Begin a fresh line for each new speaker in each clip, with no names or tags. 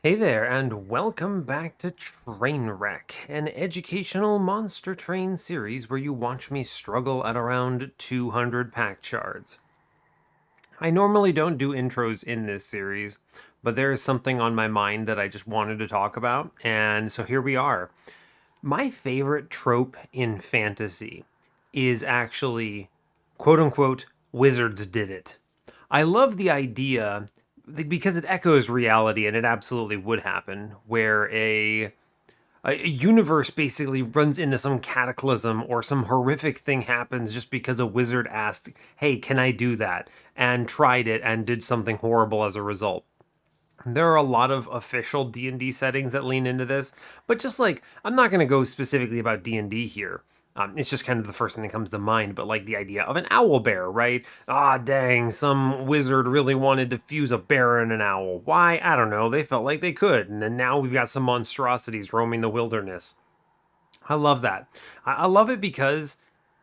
Hey there, and welcome back to Trainwreck, an educational monster train series where you watch me struggle at around 200 Pact Shards. I normally don't do intros in this series, but there is something on my mind that I just wanted to talk about, and so here we are. My favorite trope in fantasy is actually, quote unquote, wizards did it. I love the idea because it echoes reality, and it absolutely would happen, where a universe basically runs into some cataclysm or some horrific thing happens just because a wizard asked, "Hey, can I do that?" and tried it and did something horrible as a result. There are a lot of official D&D settings that lean into this, but just like I'm not going to go specifically about D&D here. It's just kind of the first thing that comes to mind, but like the idea of an owl bear, right? Ah, dang, some wizard really wanted to fuse a bear and an owl. Why? I don't know. They felt like they could, and then now we've got some monstrosities roaming the wilderness. I love that. I love it because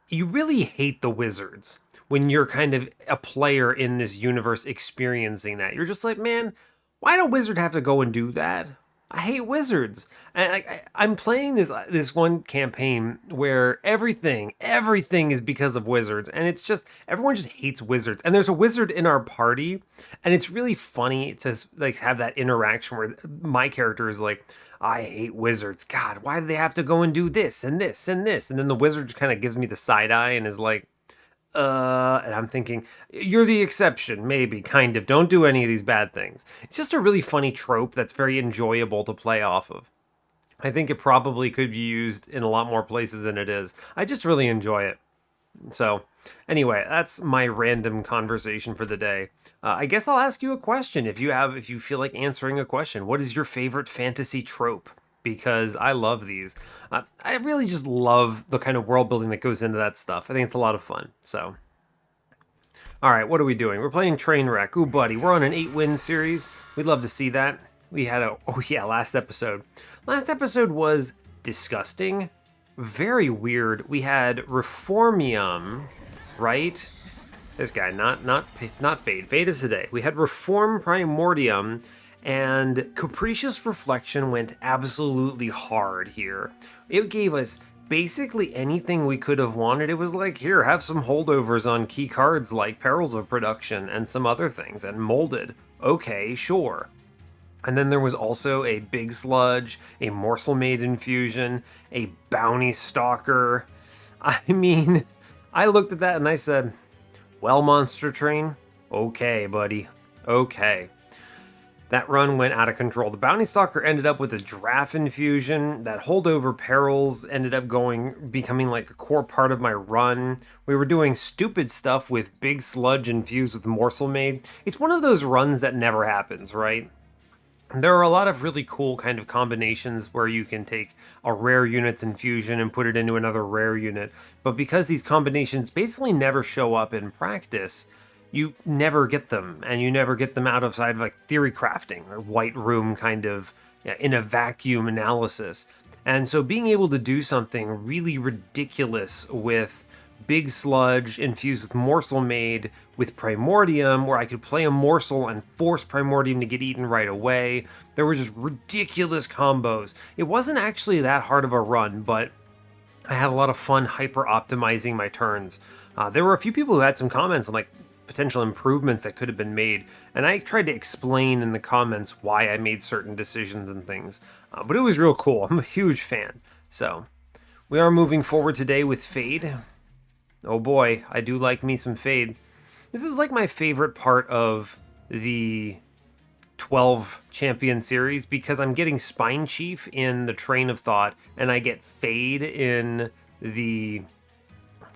you really hate the wizards when you're kind of a player in this universe experiencing that. You're just like, man, why do wizard have to go and do that? I hate wizards. And I'm playing this one campaign where everything is because of wizards, and it's just everyone just hates wizards. And there's a wizard in our party, and it's really funny to like have that interaction where my character is like, I hate wizards. God, why do they have to go and do this and this and this? And then the wizard kind of gives me the side eye and is like, and I'm thinking, you're the exception, maybe, kind of. Don't do any of these bad things. It's just a really funny trope that's very enjoyable to play off of. I think it probably could be used in a lot more places than it is. I just really enjoy it. So, anyway, that's my random conversation for the day. I guess I'll ask you a question if you feel like answering a question. What is your favorite fantasy trope? Because I love these. I really just love the kind of world building that goes into that stuff. I think it's a lot of fun. So, all right, what are we doing? We're playing Trainwreck. Ooh, buddy, we're on an 8-win series. We'd love to see that. We had oh yeah, last episode. Last episode was disgusting, very weird. We had Reformium, right? This guy, not Fade. Fade is today. We had Reform Primordium, and Capricious Reflection went absolutely hard here. It gave us basically anything we could have wanted. It was like, here, have some holdovers on key cards like Perils of Production and some other things, and Molded. Okay, sure. And then there was also a Big Sludge, a Morsel Maid Infusion, a Bounty Stalker. I mean, I looked at that and I said, well, Monster Train, okay, buddy, okay. That run went out of control. The Bounty Stalker ended up with a Draft Infusion. That Holdover Perils ended up becoming like a core part of my run. We were doing stupid stuff with Big Sludge infused with Morsel Maid. It's one of those runs that never happens, right? There are a lot of really cool kind of combinations where you can take a rare unit's infusion and put it into another rare unit. But because these combinations basically never show up in practice, you never get them, and you never get them outside of like theory crafting or white room kind of, yeah, in a vacuum analysis. And so being able to do something really ridiculous with Big Sludge infused with Morsel Maid with Primordium, where I could play a Morsel and force Primordium to get eaten right away. There were just ridiculous combos. It wasn't actually that hard of a run, but I had a lot of fun hyper optimizing my turns. There were a few people who had some comments on like potential improvements that could have been made, and I tried to explain in the comments why I made certain decisions and things. But it was real cool. I'm a huge fan. So we are moving forward today with Fade. Oh boy, I do like me some Fade. This is like my favorite part of the 12 champion series because I'm getting Spine Chief in the Train of Thought, and I get Fade in the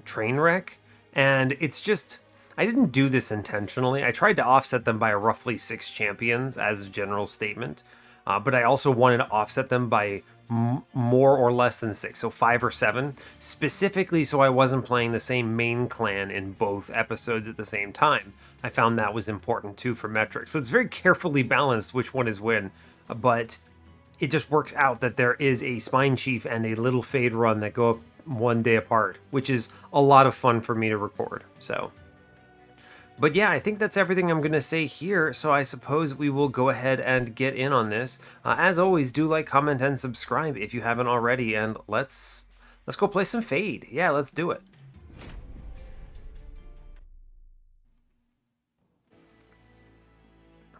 Trainwreck, and it's just, I didn't do this intentionally. I tried to offset them by roughly 6 champions as a general statement, but I also wanted to offset them by more or less than 6, so 5 or 7, specifically so I wasn't playing the same main clan in both episodes at the same time. I found that was important too for metrics. So it's very carefully balanced which one is when, but it just works out that there is a Spine Chief and a Little Fade run that go up one day apart, which is a lot of fun for me to record. So But yeah, I think that's everything I'm going to say here, so I suppose we will go ahead and get in on this. As always, do like, comment, and subscribe if you haven't already, and let's go play some Fade. Yeah, let's do it.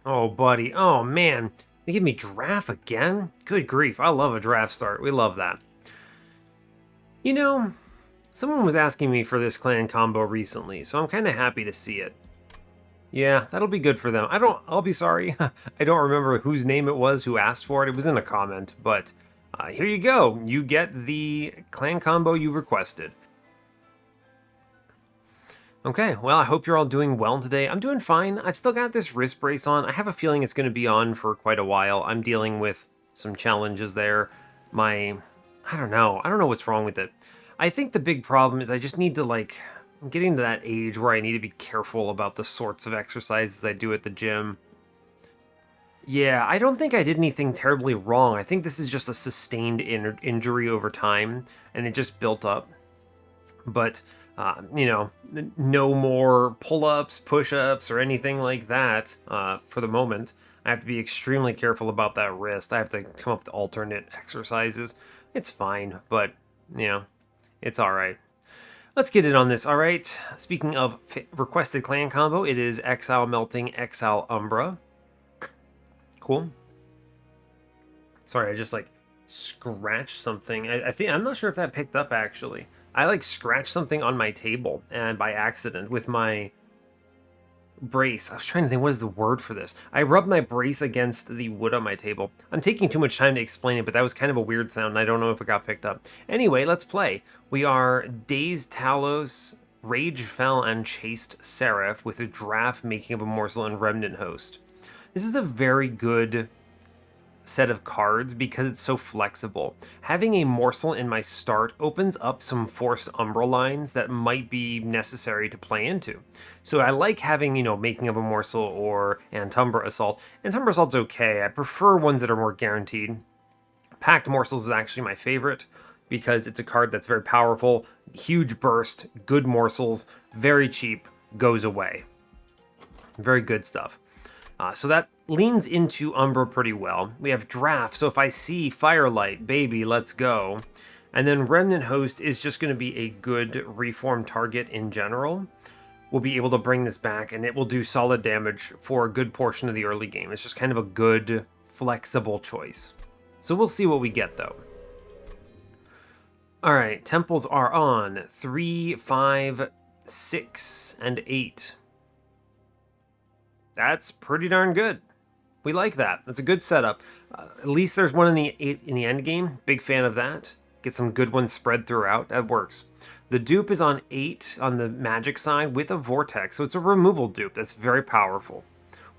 Oh, buddy. Oh, man. They give me draft again? Good grief. I love a draft start. We love that. You know, someone was asking me for this clan combo recently, so I'm kind of happy to see it. Yeah, that'll be good for them. I'll be sorry. I don't remember whose name it was who asked for it. It was in a comment, but here you go. You get the clan combo you requested. Okay, well, I hope you're all doing well today. I'm doing fine. I've still got this wrist brace on. I have a feeling it's going to be on for quite a while. I'm dealing with some challenges there. I don't know what's wrong with it. I think the big problem is I just need to, I'm getting to that age where I need to be careful about the sorts of exercises I do at the gym. Yeah, I don't think I did anything terribly wrong. I think this is just a sustained injury over time, and it just built up. But, you know, no more pull-ups, push-ups, or anything like that for the moment. I have to be extremely careful about that wrist. I have to come up with alternate exercises. It's fine, but, you know, it's all right. Let's get it on this, all right? Speaking of requested clan combo, it is Exile Melting, Exile Umbra. Cool. Sorry, I just, scratched something. I'm not sure if that picked up, actually. I, scratched something on my table, and by accident, with my brace. I was trying to think, what is the word for this? I rubbed my brace against the wood on my table. I'm taking too much time to explain it, but that was kind of a weird sound, and I don't know if it got picked up. Anyway, let's play. We are Dazed Talos, Rage Fell, and Chased Seraph with a draft, Making of a Morsel, and Remnant Host. This is a very good set of cards because it's so flexible. Having a morsel in my start opens up some forced Umbra lines that might be necessary to play into. So I like having, Making of a Morsel or Antumbra Assault. Antumbra Assault's okay. I prefer ones that are more guaranteed. Pact Morsels is actually my favorite because it's a card that's very powerful, huge burst, good morsels, very cheap, goes away. Very good stuff. So that leans into Umbra pretty well. We have Draft, so if I see Firelight, baby, let's go. And then Remnant Host is just going to be a good reform target in general. We'll be able to bring this back, and it will do solid damage for a good portion of the early game. It's just kind of a good, flexible choice. So we'll see what we get, though. All right, temples are on 3, 5, 6, and 8. That's pretty darn good. We like that. That's a good setup. At least there's one in the end game. Big fan of that. Get some good ones spread throughout. That works. The dupe is on 8 on the magic side with a vortex, so it's a removal dupe. That's very powerful.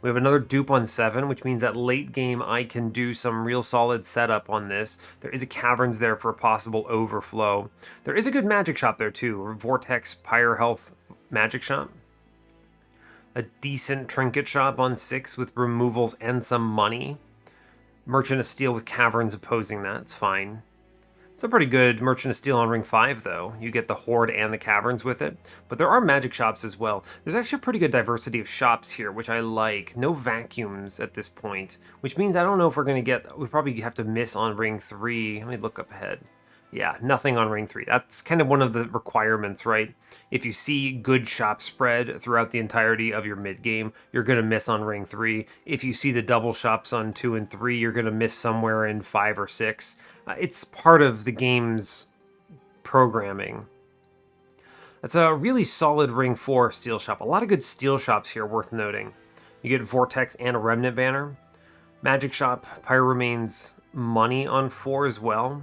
We have another dupe on 7, which means that late game I can do some real solid setup on this. There is a caverns there for a possible overflow. There is a good magic shop there too. Vortex, Pyre Health magic shop. A decent trinket shop on 6 with removals and some money. Merchant of Steel with caverns opposing that. It's fine. It's a pretty good Merchant of Steel on ring 5, though. You get the Horde and the caverns with it. But there are magic shops as well. There's actually a pretty good diversity of shops here, which I like. No vacuums at this point, which means I don't know if we're going to get... We probably have to miss on ring 3. Let me look up ahead. Yeah, nothing on ring 3. That's kind of one of the requirements, right? If you see good shop spread throughout the entirety of your mid game, you're going to miss on ring 3. If you see the double shops on 2 and 3, you're going to miss somewhere in 5 or 6. It's part of the game's programming. That's a really solid ring 4 steel shop. A lot of good steel shops here worth noting. You get Vortex and a Remnant banner. Magic shop, Pyre remains money on 4 as well.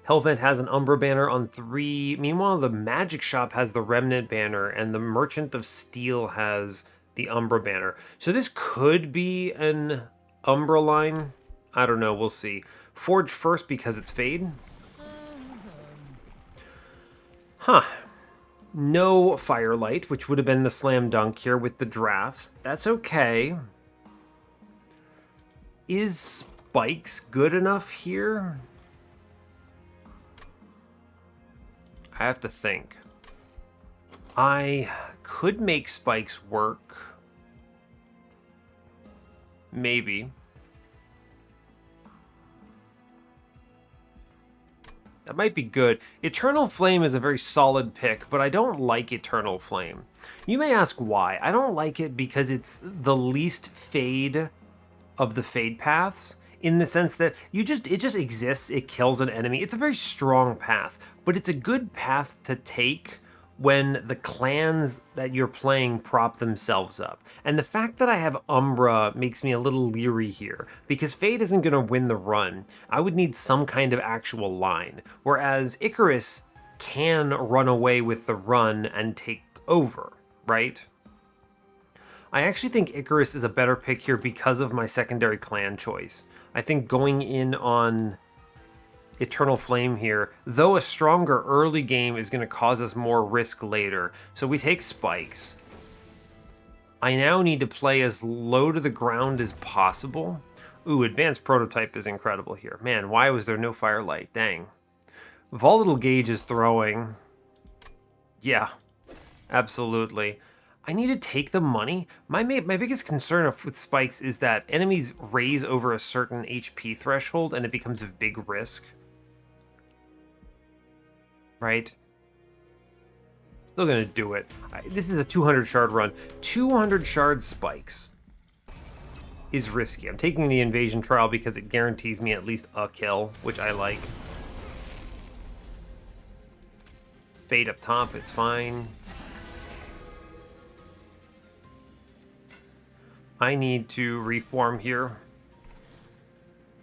Hellvent has an Umbra banner on 3. Meanwhile, the Magic Shop has the Remnant banner, and the Merchant of Steel has the Umbra banner. So this could be an Umbra line. I don't know. We'll see. Forge first because it's Fade. Huh. No Firelight, which would have been the slam dunk here with the drafts. That's okay. Is Spikes good enough here? I have to think. I could make spikes work. Maybe. That might be good. Eternal Flame is a very solid pick, but I don't like Eternal Flame. You may ask why. I don't like it because it's the least fade of the fade paths, in the sense that it just exists, it kills an enemy. It's a very strong path, but it's a good path to take when the clans that you're playing prop themselves up. And the fact that I have Umbra makes me a little leery here, because Fade isn't going to win the run. I would need some kind of actual line, whereas Icarus can run away with the run and take over, right? I actually think Icarus is a better pick here because of my secondary clan choice. I think going in on Eternal Flame here, though a stronger early game is going to cause us more risk later. So we take spikes. I now need to play as low to the ground as possible. Ooh, Advanced Prototype is incredible here. Man, why was there no Firelight? Dang. Volatile Gauge is throwing. Yeah, absolutely. I need to take the money. My biggest concern with spikes is that enemies raise over a certain HP threshold and it becomes a big risk. Right? Still gonna do it. This is a 200 shard run. 200 shard spikes is risky. I'm taking the invasion trial because it guarantees me at least a kill, which I like. Fade up top, it's fine. I need to reform here,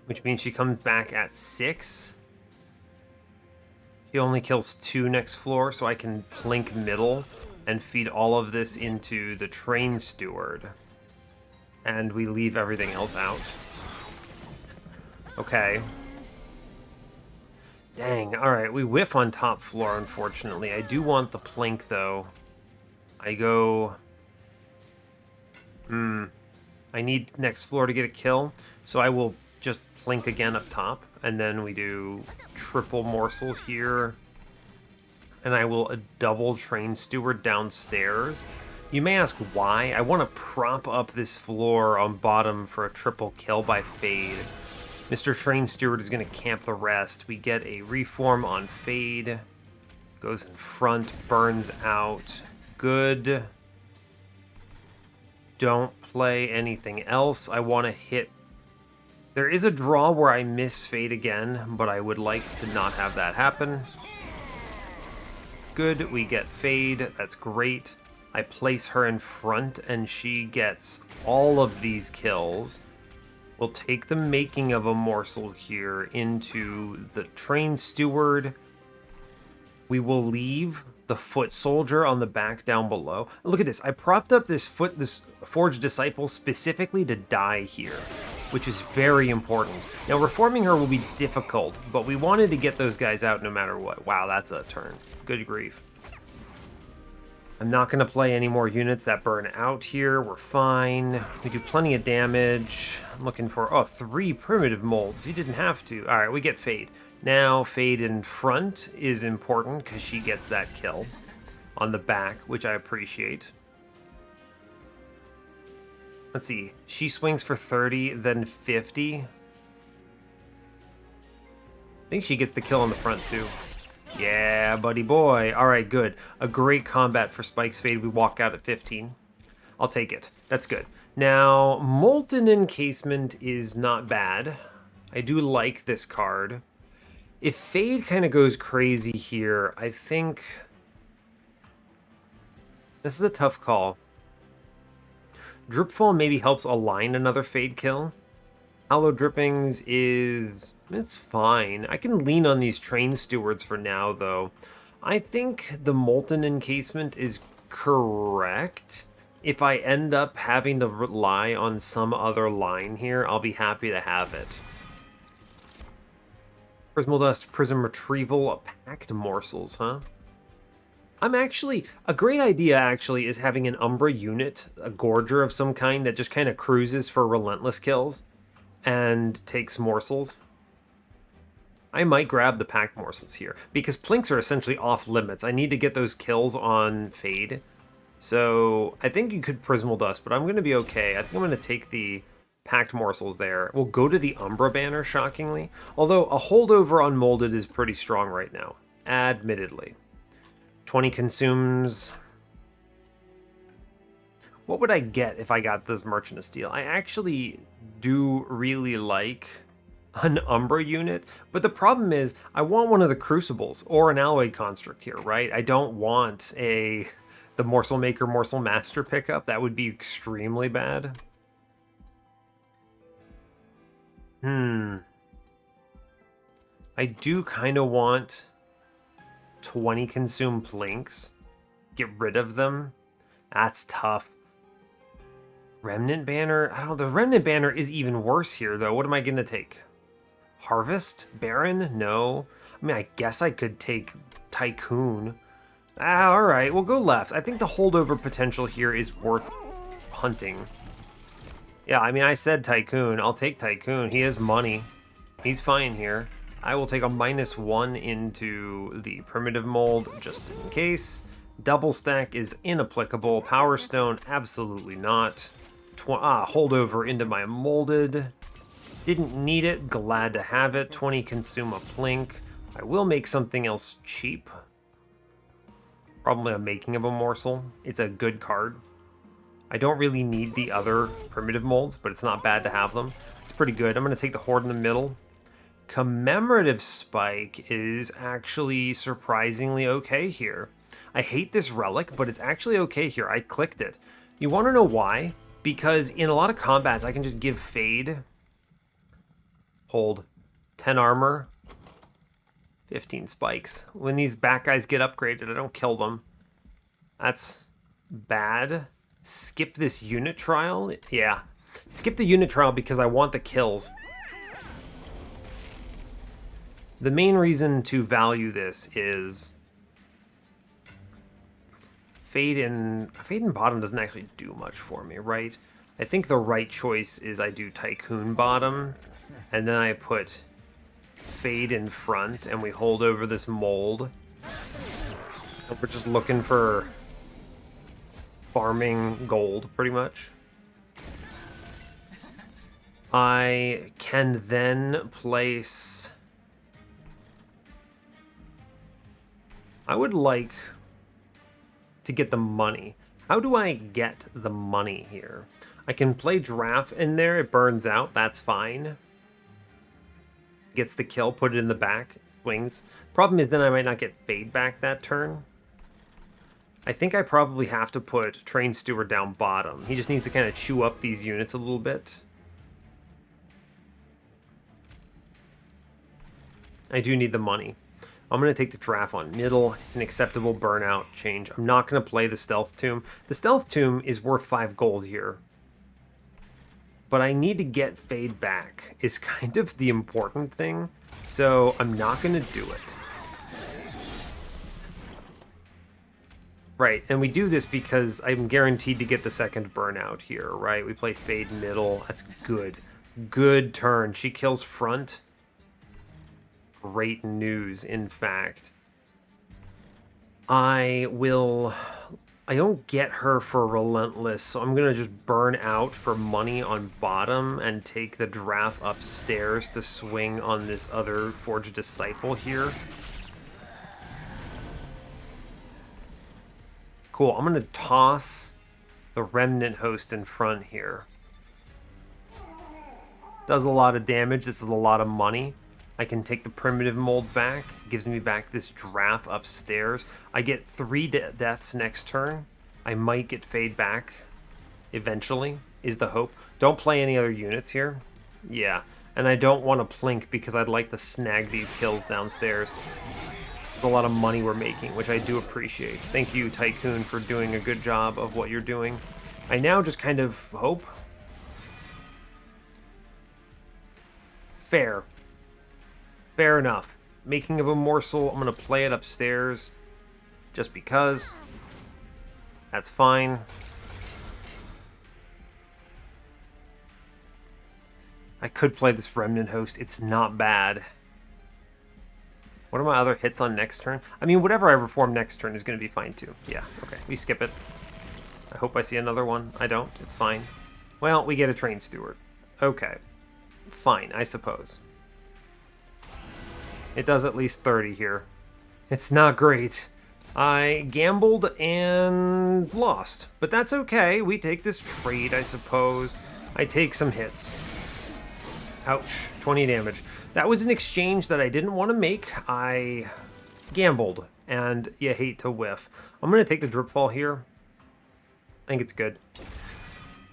which means she comes back at 6. She only kills 2 next floor, so I can plink middle and feed all of this into the Train Steward. And we leave everything else out. Okay. Dang, alright, we whiff on top floor, unfortunately. I do want the plink, though. I go... I need next floor to get a kill, so I will just plink again up top, and then we do triple morsel here, and I will a double Train Steward downstairs. You may ask why. I want to prop up this floor on bottom for a triple kill by Fade. Mr. Train Steward is going to camp the rest. We get a reform on Fade. Goes in front, burns out. Good. Don't play anything else. I want to hit... There is a draw where I miss Fade again, but I would like to not have that happen. Good, we get Fade. That's great. I place her in front, and she gets all of these kills. We'll take the making of a morsel here into the Train Steward. We will leave the Foot Soldier on the back down below. Look at this. I propped up this Forged Disciple specifically to die here, which is very important. Now, reforming her will be difficult, but we wanted to get those guys out no matter what. Wow, that's a turn. Good grief. I'm not going to play any more units that burn out here. We're fine. We do plenty of damage. I'm looking for, 3 primitive molds. You didn't have to. All right, we get Fade. Now, Fade in front is important because she gets that kill on the back, which I appreciate. Let's see. She swings for 30, then 50. I think she gets the kill on the front, too. Yeah, buddy boy. All right, good. A great combat for Spike's Fade. We walk out at 15. I'll take it. That's good. Now, Molten Encasement is not bad. I do like this card. If Fade kind of goes crazy here, I think... This is a tough call. Dripfall maybe helps align another Fade kill. Hollow Drippings is... It's fine. I can lean on these Train Stewards for now, though. I think the Molten Encasement is correct. If I end up having to rely on some other line here, I'll be happy to have it. Prismal Dust, Prism Retrieval, Packed Morsels, huh? I'm actually... A great idea, actually, is having an Umbra unit, a Gorger of some kind, that just kind of cruises for relentless kills and takes morsels. I might grab the Packed Morsels here, because Plinks are essentially off limits. I need to get those kills on Fade. So I think you could Prismal Dust, but I'm going to be okay. I think I'm going to take the Packed Morsels there. We'll go to the Umbra banner, shockingly. Although a holdover on Molded is pretty strong right now, admittedly. 20 consumes. What would I get if I got this Merchant of Steel? I actually do really like an Umbra unit, but the problem is I want one of the Crucibles or an Alloyed Construct here, right? I don't want the Morsel Maker, Morsel Master pickup. That would be extremely bad. I do kind of want 20 consume Plinks. Get rid of them. That's tough. Remnant Banner? I don't know. The Remnant Banner is even worse here, though. What am I going to take? Harvest? Baron? No. I mean, I guess I could take Tycoon. Alright. We'll go left. I think the holdover potential here is worth hunting. Yeah, I mean, I said Tycoon. I'll take Tycoon. He has money. He's fine here. I will take a -1 into the Primitive Mold, just in case. Double Stack is inapplicable. Power Stone, absolutely not. Holdover into my Molded. Didn't need it. Glad to have it. 20 consume a Plink. I will make something else cheap. Probably a Making of a Morsel. It's a good card. I don't really need the other Primitive Molds, but it's not bad to have them. It's pretty good. I'm going to take the Horde in the middle. Commemorative Spike is actually surprisingly okay here. I hate this relic, but it's actually okay here. I clicked it. You want to know why? Because in a lot of combats, I can just give Fade. Hold. 10 armor. 15 spikes. When these back guys get upgraded, I don't kill them. That's bad. Skip this unit trial? Yeah. Skip the unit trial because I want the kills. The main reason to value this is Fade in bottom doesn't actually do much for me, right? I think the right choice is I do Tycoon bottom, and then I put Fade in front, and we hold over this mold. And we're just looking for farming gold, pretty much. I can then place... I would like to get the money. How do I get the money here? I can play Draft in there. It burns out. That's fine. Gets the kill, put it in the back. It swings. Problem is then I might not get Fade back that turn. I think I probably have to put Train Steward down bottom. He just needs to kind of chew up these units a little bit. I do need the money. I'm going to take the Draft on middle. It's an acceptable burnout change. I'm not going to play the Stealth Tomb. The Stealth Tomb is worth 5 gold here. But I need to get Fade back is kind of the important thing. So I'm not going to do it. Right, and we do this because I'm guaranteed to get the second burnout here, right? We play Fade middle. That's good. Good turn. She kills front. Great news, in fact. I don't get her for Relentless, so I'm going to just burn out for money on bottom and take the Draft upstairs to swing on this other Forged Disciple here. Cool, I'm going to toss the Remnant Host in front here. Does a lot of damage, this is a lot of money. I can take the Primitive Mold back. Gives me back this Draft upstairs. I get 3 deaths next turn. I might get Fade back eventually, is the hope. Don't play any other units here. Yeah, and I don't want to Plink because I'd like to snag these kills downstairs. There's a lot of money we're making, which I do appreciate. Thank you, Tycoon, for doing a good job of what you're doing. I now just kind of hope. Fair. Fair enough. Making of a Morsel, I'm going to play it upstairs just because. That's fine. I could play this Remnant Host. It's not bad. What are my other hits on next turn? I mean, whatever I reform next turn is going to be fine too. Yeah, okay. We skip it. I hope I see another one. I don't. It's fine. Well, we get a Train Steward. Okay. Fine, I suppose. It does at least 30 here. It's not great. I gambled and lost, but that's okay. We take this trade, I suppose. I take some hits. Ouch, 20 damage. That was an exchange that I didn't want to make. I gambled, and you hate to whiff. I'm going to take the drip fall here. I think it's good.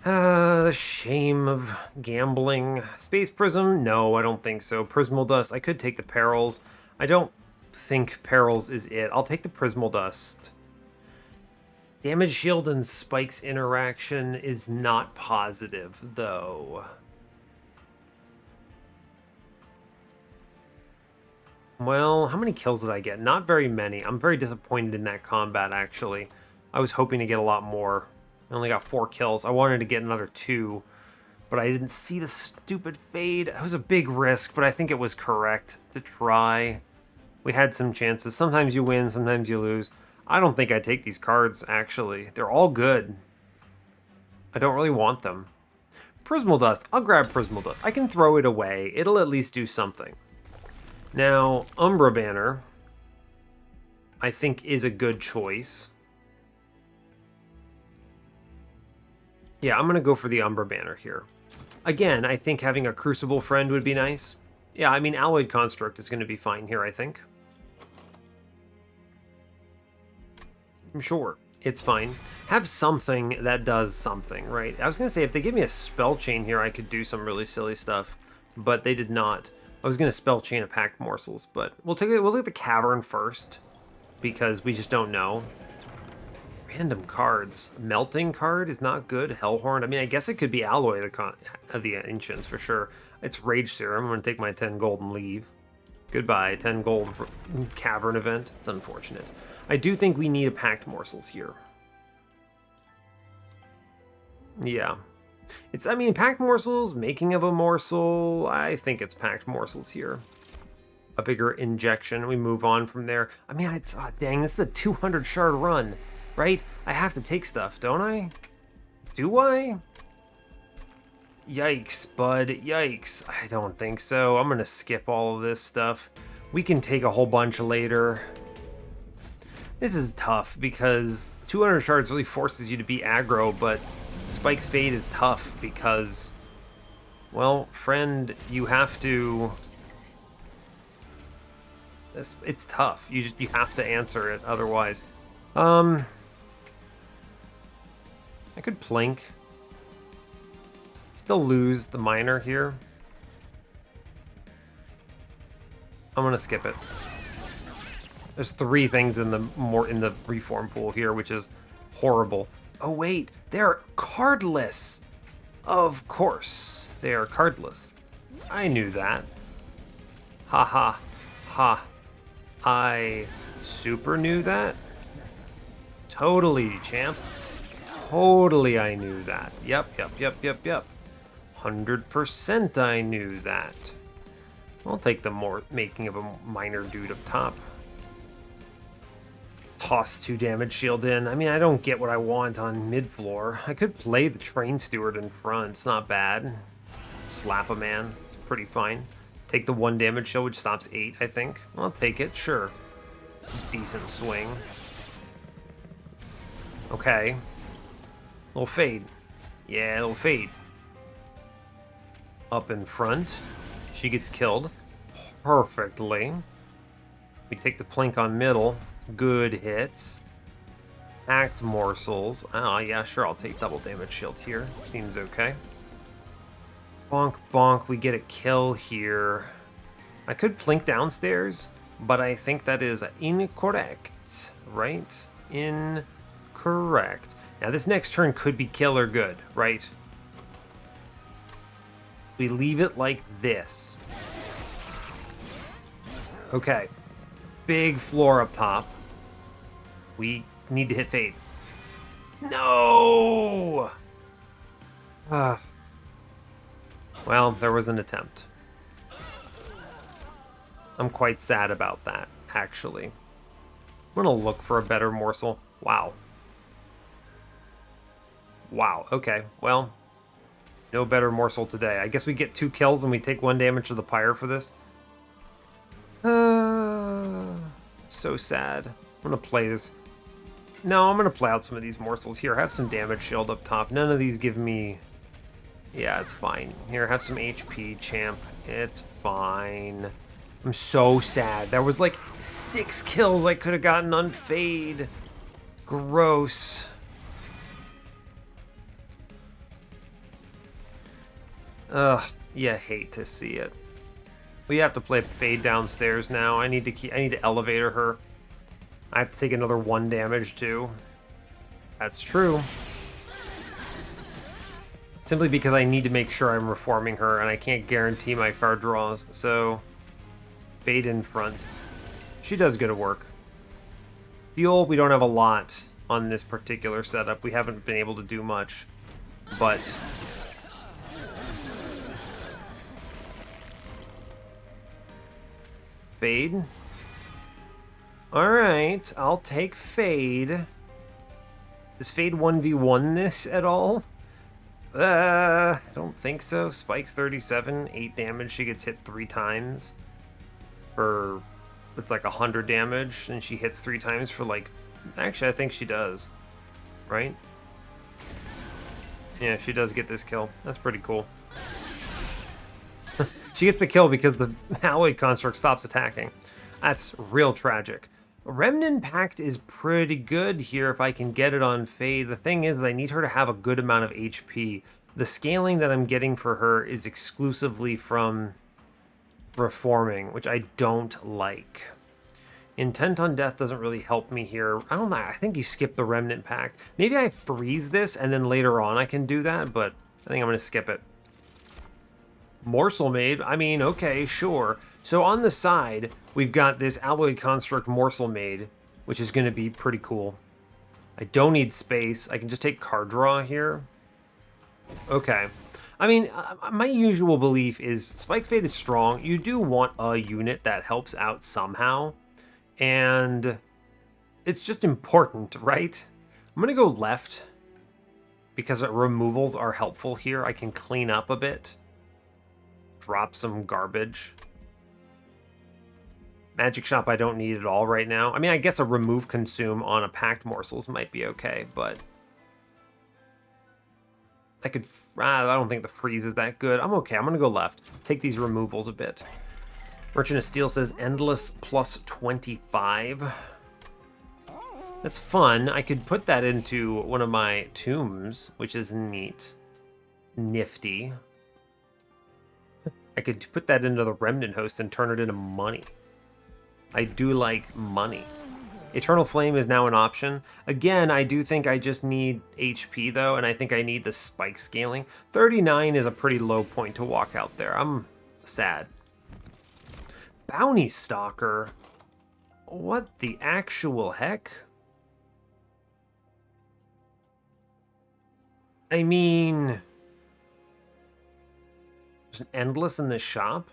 The shame of gambling. Space Prism? No, I don't think so. Prismal Dust. I could take the Perils. I don't think Perils is it. I'll take the Prismal Dust. Damage Shield and Spike's interaction is not positive, though. Well, how many kills did I get? Not very many. I'm very disappointed in that combat, actually. I was hoping to get a lot more. I only got 4 kills. I wanted to get another 2, but I didn't see the stupid fade. It was a big risk, but I think it was correct to try. We had some chances. Sometimes you win, sometimes you lose. I don't think I take these cards, actually. They're all good. I don't really want them. Prismal Dust. I'll grab Prismal Dust. I can throw it away. It'll at least do something. Now, Umbra Banner, I think, is a good choice. Yeah, I'm going to go for the Umbra Banner here. Again, I think having a Crucible Friend would be nice. Yeah, I mean, Alloyed Construct is going to be fine here, I think. I'm sure. It's fine. Have something that does something, right? I was going to say, if they give me a Spell Chain here, I could do some really silly stuff. But they did not. I was going to Spell Chain a Pact Morsels, but we'll look at the Cavern first. Because we just don't know. Random cards. Melting card is not good. Hellhorn. I mean, I guess it could be Alloy of the Ancients for sure. It's Rage Serum. I'm going to take my 10 gold and leave. Goodbye. 10 gold Cavern event. It's unfortunate. I do think we need a Pact Morsels here. Yeah. I mean, Pact Morsels, making of a morsel. I think it's Pact Morsels here. A bigger injection. We move on from there. I mean, dang, this is a 200 shard run. Right? I have to take stuff, don't I? Do I? Yikes, bud. Yikes. I don't think so. I'm going to skip all of this stuff. We can take a whole bunch later. This is tough because 200 shards really forces you to be aggro, but Spike's Fade is tough because, well, friend, you have to... It's tough. You have to answer it otherwise. I could Plink. Still lose the Miner here. I'm gonna skip it. There's 3 things in the reform pool here, which is horrible. Oh wait, they're cardless. Of course, they are cardless. I knew that. Ha ha ha. I super knew that. Totally, champ. Totally I knew that. Yep. 100% I knew that. I'll take the making of a Miner dude up top. Toss 2 damage shield in. I mean, I don't get what I want on mid-floor. I could play the Train Steward in front. It's not bad. Slap a man. It's pretty fine. Take the 1 damage shield, which stops 8, I think. I'll take it, sure. Decent swing. Okay. Little fade. Yeah, little fade. Up in front. She gets killed. Perfectly. We take the Plink on middle. Good hits. Pact Morsels. Oh, yeah, sure, I'll take double damage shield here. Seems okay. Bonk, bonk. We get a kill here. I could Plink downstairs, but I think that is incorrect. Right? Incorrect. Now, this next turn could be killer good, right? We leave it like this. Okay. Big floor up top. We need to hit fade. No! Well, there was an attempt. I'm quite sad about that, actually. I'm gonna look for a better morsel. Wow. Wow, okay. Well, no better morsel today. I guess we get 2 kills and we take 1 damage to the pyre for this. So sad. I'm gonna play this. No, I'm gonna play out some of these morsels. Here, have some damage shield up top. None of these give me... Yeah, it's fine. Here, have some HP, champ. It's fine. I'm so sad. There was like 6 kills I could have gotten on Fade. Gross. Ugh, you hate to see it. We have to play Fade downstairs now. I need to elevator her. I have to take another 1 damage too. That's true. Simply because I need to make sure I'm reforming her and I can't guarantee my card draws. So, Fade in front. She does good work. Fuel, we don't have a lot on this particular setup. We haven't been able to do much. But... Fade. Alright, I'll take Fade. Does Fade 1v1 this at all? I don't think so. Spike's 37, 8 damage. She gets hit 3 times for, it's like 100 damage, and she hits 3 times for like, actually I think she does, right? Yeah, she does get this kill. That's pretty cool. She gets the kill because the Alloy Construct stops attacking. That's real tragic. Remnant Pact is pretty good here if I can get it on Fade. The thing is, I need her to have a good amount of HP. The scaling that I'm getting for her is exclusively from reforming, which I don't like. Intent on Death doesn't really help me here. I don't know. I think you skip the Remnant Pact. Maybe I freeze this and then later on I can do that, but I think I'm going to skip it. Morsel Maid, I mean, okay, sure. So on the side, we've got this Alloy Construct Morsel Maid, which is going to be pretty cool. I don't need space. I can just take card draw here. Okay. I mean, my usual belief is Spike's Fate is strong. You do want a unit that helps out somehow. And it's just important, right? I'm going to go left because removals are helpful here. I can clean up a bit. Drop some garbage. Magic Shop I don't need at all right now. I mean, I guess a remove consume on a Pact Morsels might be okay, but I could... I don't think the freeze is that good. I'm okay. I'm going to go left. Take these removals a bit. Merchant of Steel says Endless plus 25. That's fun. I could put that into one of my tombs, which is neat. Nifty. I could put that into the Remnant Host and turn it into money. I do like money. Eternal Flame is now an option. Again, I do think I just need HP though, and I think I need the spike scaling. 39 is a pretty low point to walk out there. I'm sad. Bounty Stalker? What the actual heck? I mean... There's an Endless in the shop?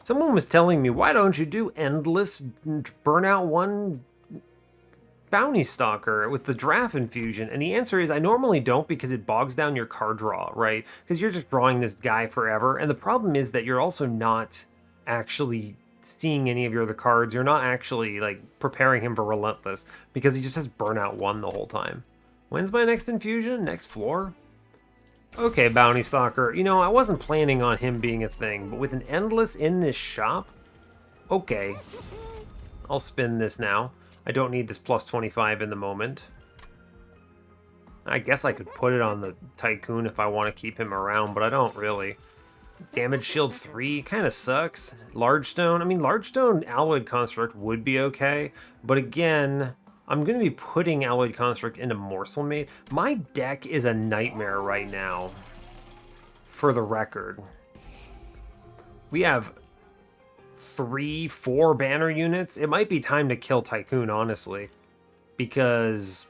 Someone was telling me, why don't you do Endless Burnout 1 Bounty Stalker with the Draft Infusion? And the answer is I normally don't because it bogs down your card draw, right? Because you're just drawing this guy forever. And the problem is that you're also not actually seeing any of your other cards. You're not actually like preparing him for Relentless because he just has Burnout 1 the whole time. When's my next infusion? Next floor? Okay, Bounty Stalker. You know, I wasn't planning on him being a thing, but with an Endless in this shop? Okay. I'll spin this now. I don't need this plus 25 in the moment. I guess I could put it on the Tycoon if I want to keep him around, but I don't really. Damage Shield 3 kind of sucks. Large Stone. I mean, Large Stone Alloyed Construct would be okay, but again... I'm going to be putting Alloyed Construct into Morsel Maid. My deck is a nightmare right now, for the record. We have 3, 4 banner units. It might be time to kill Tycoon, honestly, because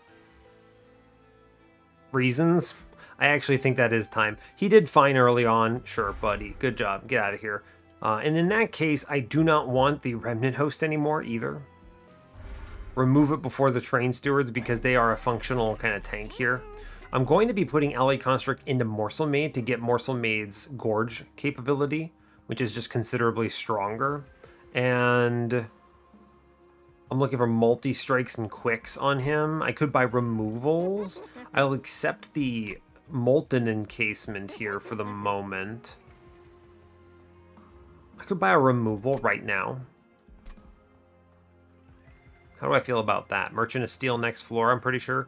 reasons. I actually think that is time. He did fine early on. Sure, buddy. Good job. Get out of here. And in that case, I do not want the Remnant Host anymore either. Remove it before the Train Stewards because they are a functional kind of tank here. I'm going to be putting Alloy Construct into Morsel Maid to get Morsel Maid's Gorge capability, which is just considerably stronger. And I'm looking for multi-strikes and quicks on him. I could buy removals. I'll accept the Molten Encasement here for the moment. I could buy a removal right now. How do I feel about that? Merchant of Steel next floor, I'm pretty sure.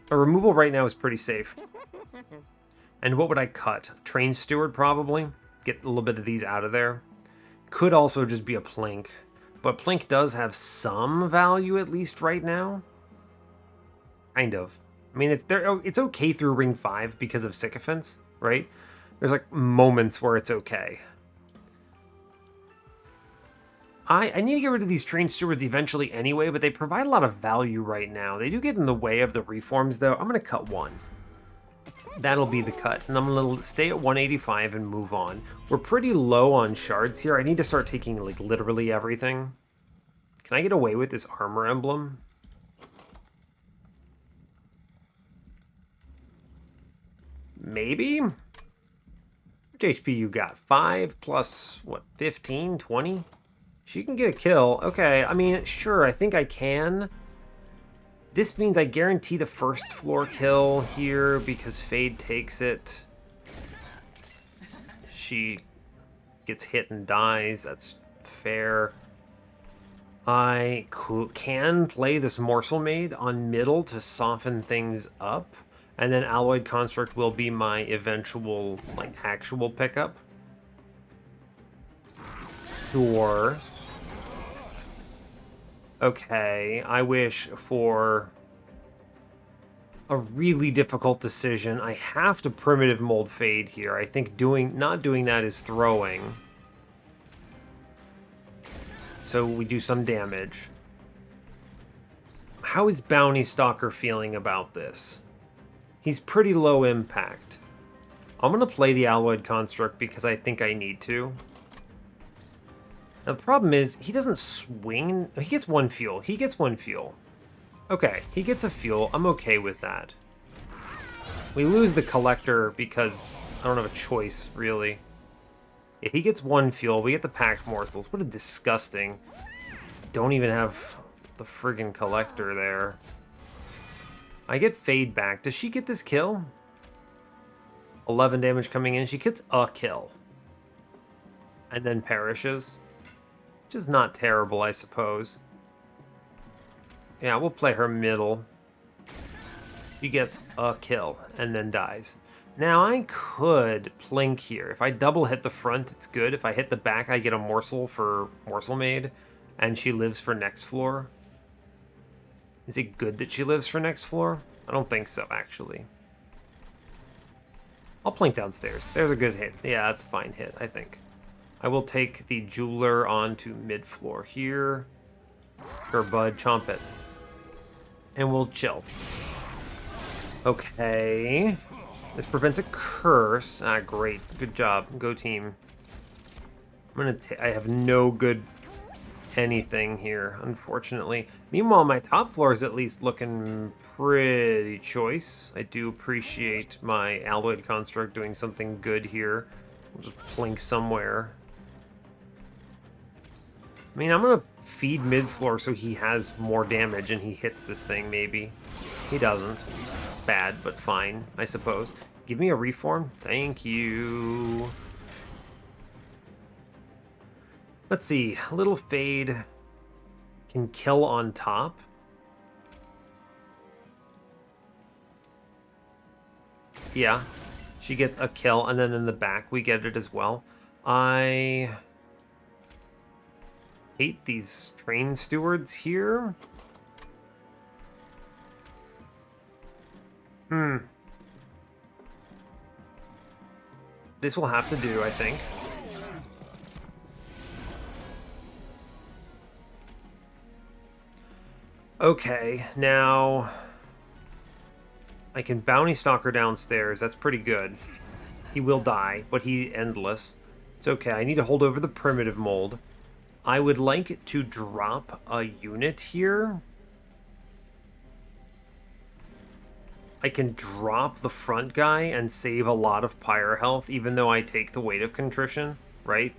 A removal right now is pretty safe. And what would I cut? Train Steward, probably. Get a little bit of these out of there. Could also just be a Plink. But Plink does have some value, at least right now. Kind of. I mean, it's okay through Ring 5 because of Sycophants, right? There's like moments where it's okay. I need to get rid of these Train Stewards eventually anyway, but they provide a lot of value right now. They do get in the way of the reforms, though. I'm going to cut one. That'll be the cut. And I'm going to stay at 185 and move on. We're pretty low on shards here. I need to start taking, like, literally everything. Can I get away with this armor emblem? Maybe? How much HP you got? 5 plus, what, 15, 20? She can get a kill. Okay, I mean, sure, I think I can. This means I guarantee the first floor kill here because Fade takes it. She gets hit and dies. That's fair. I can play this Morsel Maid on middle to soften things up. And then Alloyed Construct will be my eventual, like, actual pickup. Sure. Okay, I wish for a really difficult decision. I have to Primitive Mold Fade here. I think not doing that is throwing. So we do some damage. How is Bounty Stalker feeling about this? He's pretty low impact. I'm going to play the Alloyed Construct because I think I need to. Now, the problem is, he doesn't swing. He gets one fuel. He gets one fuel. Okay, he gets a fuel. I'm okay with that. We lose the Collector because I don't have a choice, really. Yeah, he gets one fuel. We get the Pact Morsels. What a disgusting... Don't even have the friggin' Collector there. I get Fade back. Does she get this kill? 11 damage coming in. She gets a kill. And then perishes. Which is not terrible, I suppose. Yeah, we'll play her middle. She gets a kill and then dies. Now, I could Plink here. If I double hit the front, it's good. If I hit the back, I get a morsel for Morsel Maid, and she lives for next floor. Is it good that she lives for next floor? I don't think so, actually. I'll Plink downstairs. There's a good hit. Yeah, that's a fine hit, I think. I will take the Jeweler onto mid-floor here. Sure, bud, chomp it. And we'll chill. Okay. This prevents a curse. Ah, great. Good job. Go team. I have no good anything here, unfortunately. Meanwhile, my top floor is at least looking pretty choice. I do appreciate my Alloyed Construct doing something good here. We'll just Plink somewhere. I mean, I'm going to feed mid-floor so he has more damage and he hits this thing, maybe. He doesn't. It's bad, but fine, I suppose. Give me a reform. Thank you. Let's see. A little Fade can kill on top. Yeah. She gets a kill, and then in the back we get it as well. I hate these Train Stewards here. This will have to do, I think. Okay, now I can Bounty Stalker downstairs. That's pretty good. He will die, but he's endless. It's okay. I need to hold over the Primitive Mold. I would like to drop a unit here. I can drop the front guy and save a lot of pyre health, even though I take the weight of contrition, right?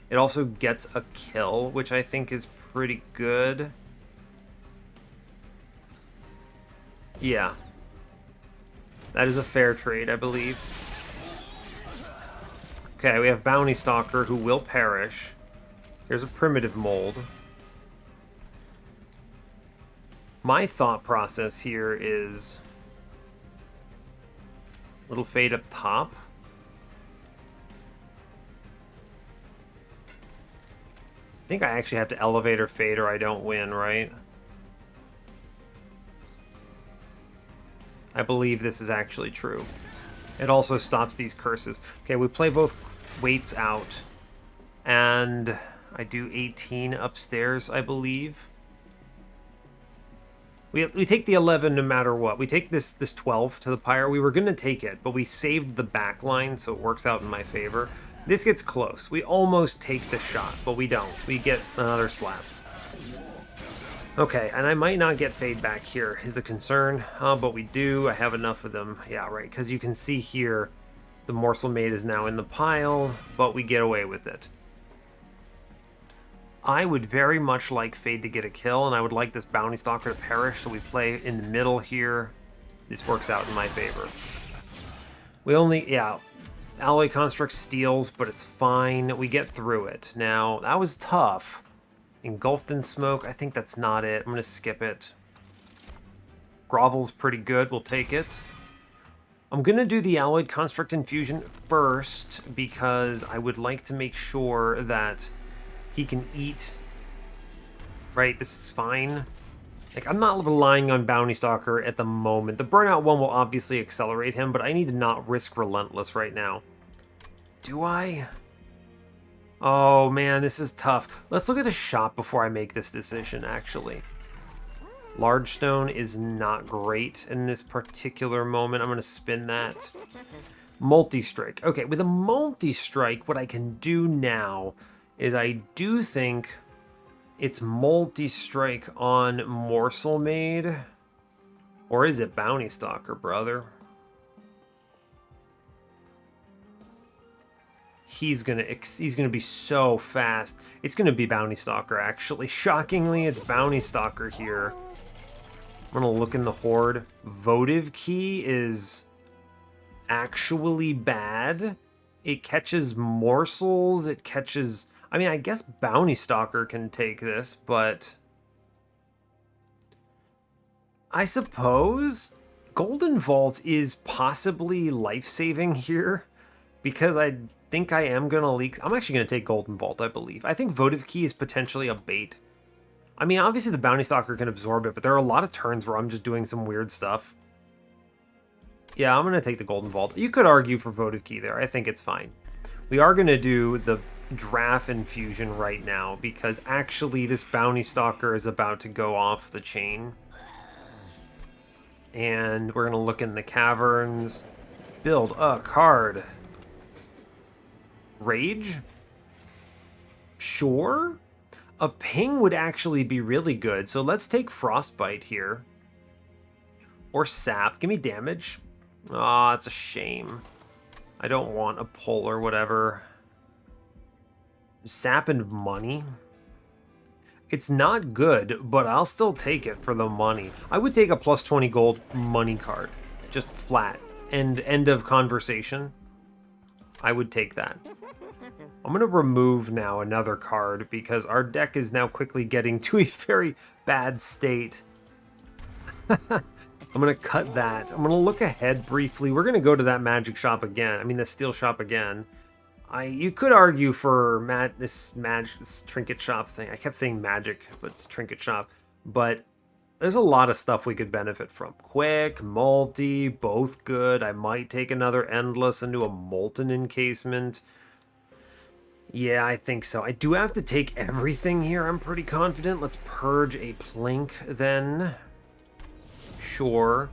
It also gets a kill, which I think is pretty good. Yeah. That is a fair trade, I believe. Okay, we have Bounty Stalker, who will perish. Here's a Primitive Mold. My thought process here is... Little Fade up top. I think I actually have to Elevator Fade or I don't win, right? I believe this is actually true. It also stops these curses. Okay, we play both weights out. And I do 18 upstairs, I believe. We take the 11 no matter what. We take this 12 to the pyre. We were going to take it, but we saved the back line, so it works out in my favor. This gets close. We almost take the shot, but we don't. We get another slap. Okay, and I might not get fade back here is the concern, but we do. I have enough of them. Yeah, right, because you can see here the Morsel Maid is now in the pile, but we get away with it. I would very much like Fade to get a kill, and I would like this Bounty Stalker to perish, so we play in the middle here. This works out in my favor. We only, yeah, Alloy Construct steals, but it's fine. We get through it. Now, that was tough. Engulfed in Smoke, I think that's not it. I'm going to skip it. Grovel's pretty good. We'll take it. I'm going to do the Alloyed Construct Infusion first because I would like to make sure that he can eat. Right, this is fine. Like, I'm not relying on Bounty Stalker at the moment. The Burnout one will obviously accelerate him, but I need to not risk Relentless right now. Do I? Oh, man, this is tough. Let's look at the shop before I make this decision, actually. Large Stone is not great in this particular moment. I'm going to spin that. Multi-Strike. Okay, with a Multi-Strike, what I can do now is I do think it's Multi-Strike on Morsel Maid. Or is it Bounty Stalker, brother? He's gonna be so fast. It's gonna be Bounty Stalker, actually. Shockingly, it's Bounty Stalker here. I'm gonna look in the Horde. Votive Key is actually bad. It catches morsels. It catches... I mean, I guess Bounty Stalker can take this, but... I suppose Golden Vault is possibly life-saving here, because I think I am going to leak... I'm actually going to take Golden Vault, I believe. I think Votive Key is potentially a bait. I mean, obviously the Bounty Stalker can absorb it, but there are a lot of turns where I'm just doing some weird stuff. Yeah, I'm going to take the Golden Vault. You could argue for Votive Key there. I think it's fine. We are going to do the Draft Infusion right now, because actually this Bounty Stalker is about to go off the chain. And we're going to look in the caverns. Build a card. Rage? Sure. A ping would actually be really good. So let's take Frostbite here. Or Sap. Give me damage. Aw, it's a shame. I don't want a pull or whatever. Sap and money. It's not good, but I'll still take it for the money. I would take a plus 20 gold money card. Just flat. And end of conversation. I would take that. I'm going to remove now another card because our deck is now quickly getting to a very bad state. I'm going to cut that. I'm going to look ahead briefly. We're going to go to that magic shop again. I mean, the steel shop again. You could argue for this trinket shop thing. I kept saying magic, but it's trinket shop. But there's a lot of stuff we could benefit from. Quick, multi, both good. I might take another endless into a molten encasement. Yeah, I think so. I do have to take everything here. I'm pretty confident. Let's purge a plink then. Sure.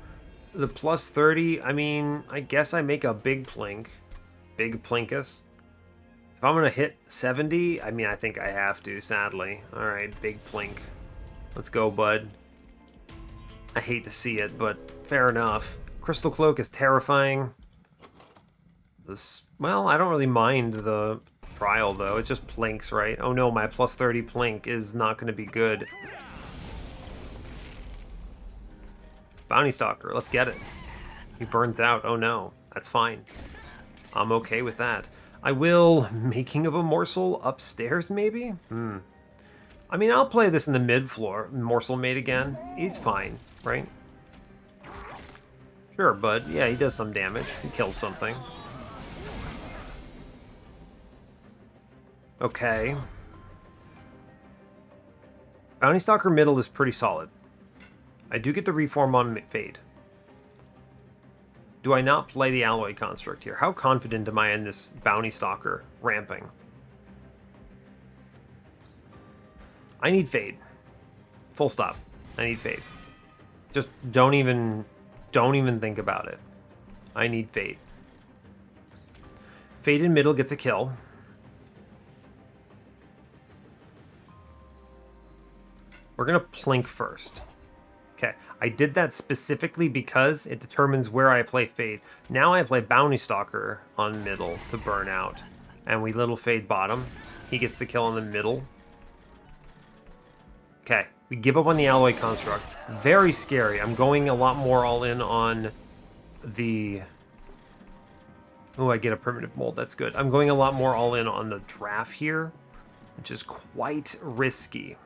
The plus 30, I mean, I guess I make a big plink. Big plinkus. If I'm going to hit 70, I mean, I think I have to, sadly. All right, big plink. Let's go, bud. I hate to see it, but fair enough. Crystal Cloak is terrifying. Well, I don't really mind the trial, though. It's just plinks, right? Oh no, my plus 30 plink is not going to be good. Bounty Stalker, let's get it. He burns out. Oh no, that's fine. I'm okay with that. I will Making of a Morsel upstairs, maybe? I mean, I'll play this in the mid-floor. Morsel mate again. He's fine, right? Sure, but yeah, he does some damage. He kills something. Okay. Bounty Stalker middle is pretty solid. I do get the reform on Fade. Do I not play the Alloy Construct here? How confident am I in this Bounty Stalker ramping? I need Fade. Full stop. I need Fade. Just don't even think about it. I need Fade. Fade in middle gets a kill. We're gonna plink first. Okay, I did that specifically because it determines where I play Fade. Now I play Bounty Stalker on middle to burn out. And we little Fade bottom. He gets the kill in the middle. Okay, we give up on the Alloy Construct. Very scary. I'm going a lot more all in on the... Oh, I get a primitive mold. That's good. I'm going a lot more all in on the draft here, which is quite risky.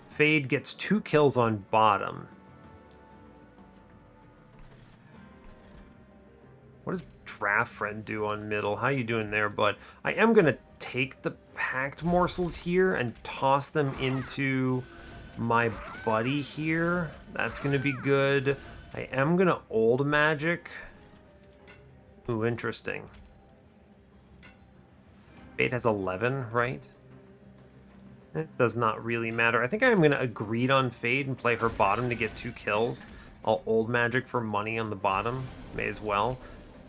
Fade gets 2 kills on bottom. What does Draft Friend do on middle? How you doing there, bud? I am going to take the Pact Morsels here and toss them into my buddy here. That's going to be good. I am going to Old Magic. Ooh, interesting. Fade has 11, right? It does not really matter. I think I'm going to agree on Fade and play her bottom to get 2 kills. I'll Old Magic for money on the bottom. May as well.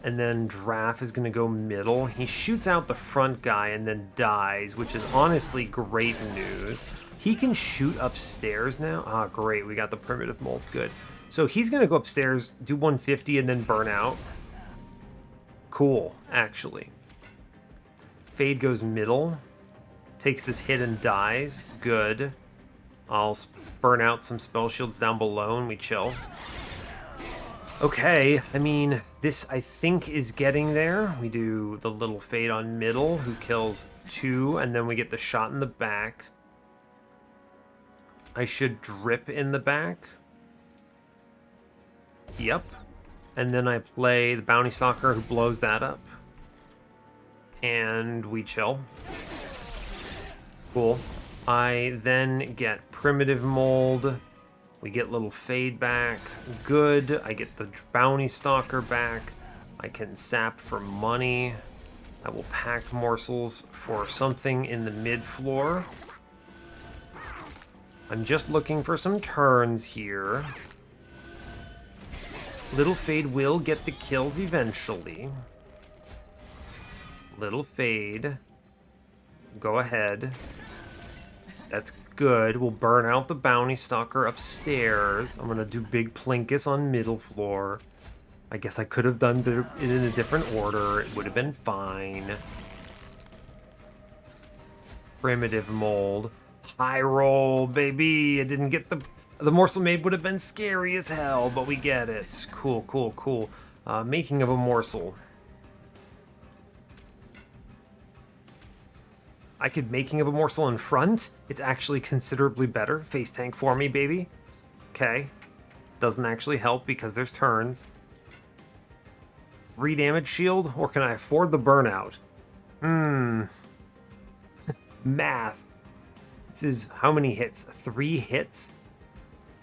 And then Draft is going to go middle. He shoots out the front guy and then dies, which is honestly great news. He can shoot upstairs now. Ah, great. We got the primitive mold. Good. So he's going to go upstairs, do 150, and then burn out. Cool, actually. Fade goes middle. Takes this hit and dies. Good. I'll burn out some spell shields down below and we chill. Okay, I mean, this I think is getting there. We do the little Fade on middle, who kills 2, and then we get the shot in the back. I should drip in the back. Yep. And then I play the Bounty Stalker who blows that up. And we chill. Cool. I then get Primitive Mold. We get little Fade back. Good. I get the Bounty Stalker back. I can sap for money. I will Pact Morsels for something in the mid-floor. I'm just looking for some turns here. Little Fade will get the kills eventually. Little Fade. Go ahead. That's good. We'll burn out the Bounty Stalker upstairs. I'm going to do Big Plinkus on middle floor. I guess I could have done it in a different order. It would have been fine. Primitive Mold. High roll, baby. I didn't get the Morsel Maid would have been scary as hell, but we get it. Cool, cool, cool. Making of a Morsel. I could Making of a Morsel in front. It's actually considerably better. Face tank for me, baby. Okay. Doesn't actually help because there's turns. 3 damage shield, or can I afford the burnout? Math. This is how many hits? 3 hits?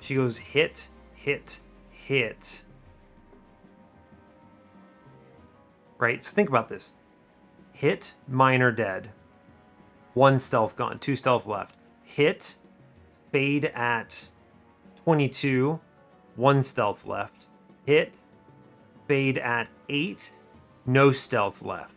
She goes hit, hit, hit. Right, so think about this. Hit, minor dead. 1 stealth gone, 2 stealth left. Hit, Fade at 22, 1 stealth left. Hit, Fade at 8, no stealth left.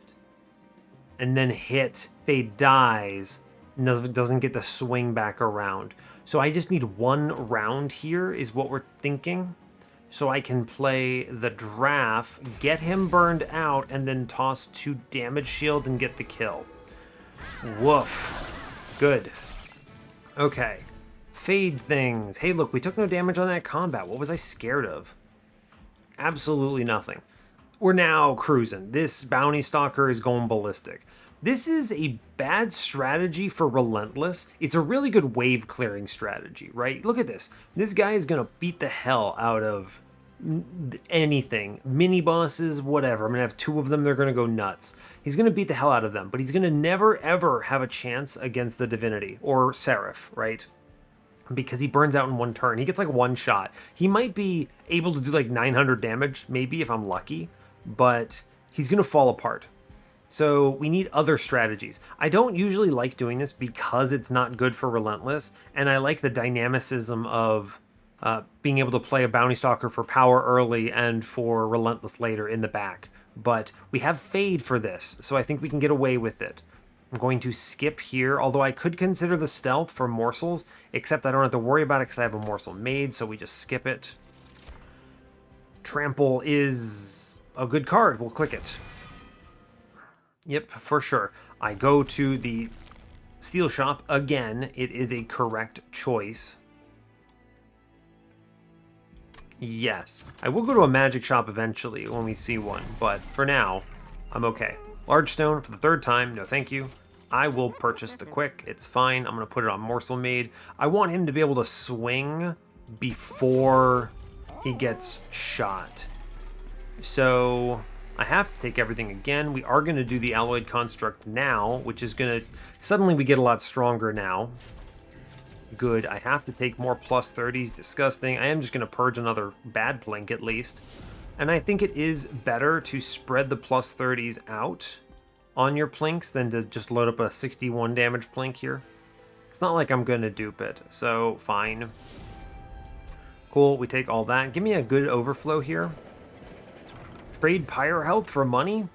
And then hit, Fade dies, doesn't get to swing back around. So I just need 1 round here is what we're thinking. So I can play the Draft, get him burned out, and then toss 2 damage shield and get the kill. Woof. Good. Okay. Fade things. Hey, look, we took no damage on that combat. What was I scared of? Absolutely nothing. We're now cruising. This Bounty Stalker is going ballistic. This is a bad strategy for Relentless. It's a really good wave clearing strategy, right? Look at this. This guy is going to beat the hell out of anything. Mini bosses, whatever. I'm going to have 2 of them. They're going to go nuts. He's going to beat the hell out of them, but he's going to never, ever have a chance against the Divinity or Seraph, right? Because he burns out in 1 turn. He gets like 1 shot. He might be able to do like 900 damage, maybe, if I'm lucky, but he's going to fall apart. So we need other strategies. I don't usually like doing this because it's not good for Relentless, and I like the dynamicism of being able to play a Bounty Stalker for power early and for Relentless later in the back. But we have Fade for this, so I think we can get away with it. I'm going to skip here, although I could consider the stealth for morsels, except I don't have to worry about it because I have a morsel made, so we just skip it. Trample is a good card. We'll click it. Yep, for sure. I go to the steel shop again. It is a correct choice. Yes. I will go to a magic shop eventually when we see one, but for now, I'm okay. Large stone for the 3rd time. No, thank you. I will purchase the quick. It's fine. I'm going to put it on Morsel Made. I want him to be able to swing before he gets shot. So I have to take everything again. We are going to do the Alloyed Construct now, which is going to... Suddenly we get a lot stronger now. Good. I have to take more plus 30s. Disgusting. I am just going to purge another bad plink at least. And I think it is better to spread the plus 30s out on your plinks than to just load up a 61 damage plink here. It's not like I'm going to dupe it, so fine. Cool, we take all that. Give me a good overflow here. Trade Pyre Health for money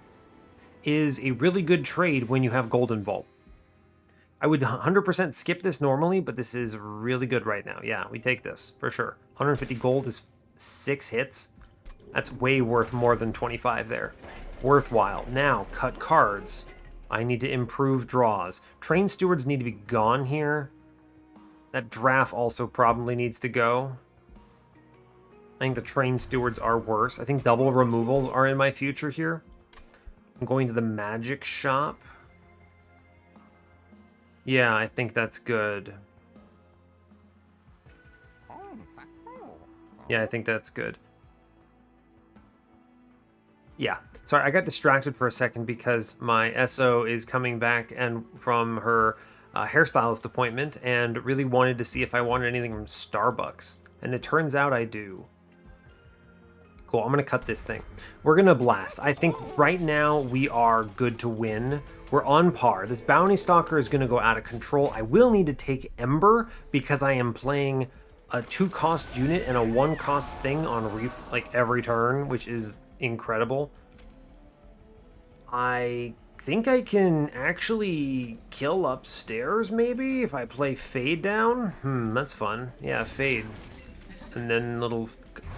is a really good trade when you have Golden Vault. I would 100% skip this normally, but this is really good right now. Yeah, we take this, for sure. 150 gold is 6 hits. That's way worth more than 25 there. Worthwhile. Now, cut cards. I need to improve draws. Train Stewards need to be gone here. That Draft also probably needs to go. I think the Train Stewards are worse. I think double removals are in my future here. I'm going to the magic shop. Yeah, I think that's good. Yeah, I think that's good. Yeah, sorry, I got distracted for a second because my SO is coming back and from her hairstylist appointment and really wanted to see if I wanted anything from Starbucks. And it turns out I do. Cool, I'm going to cut this thing. We're going to blast. I think right now we are good to win. We're on par. This Bounty Stalker is going to go out of control. I will need to take Ember because I am playing a 2-cost unit and a 1-cost thing on every turn, which is incredible. I think I can actually kill upstairs, maybe, if I play Fade down. That's fun. Yeah, Fade. And then little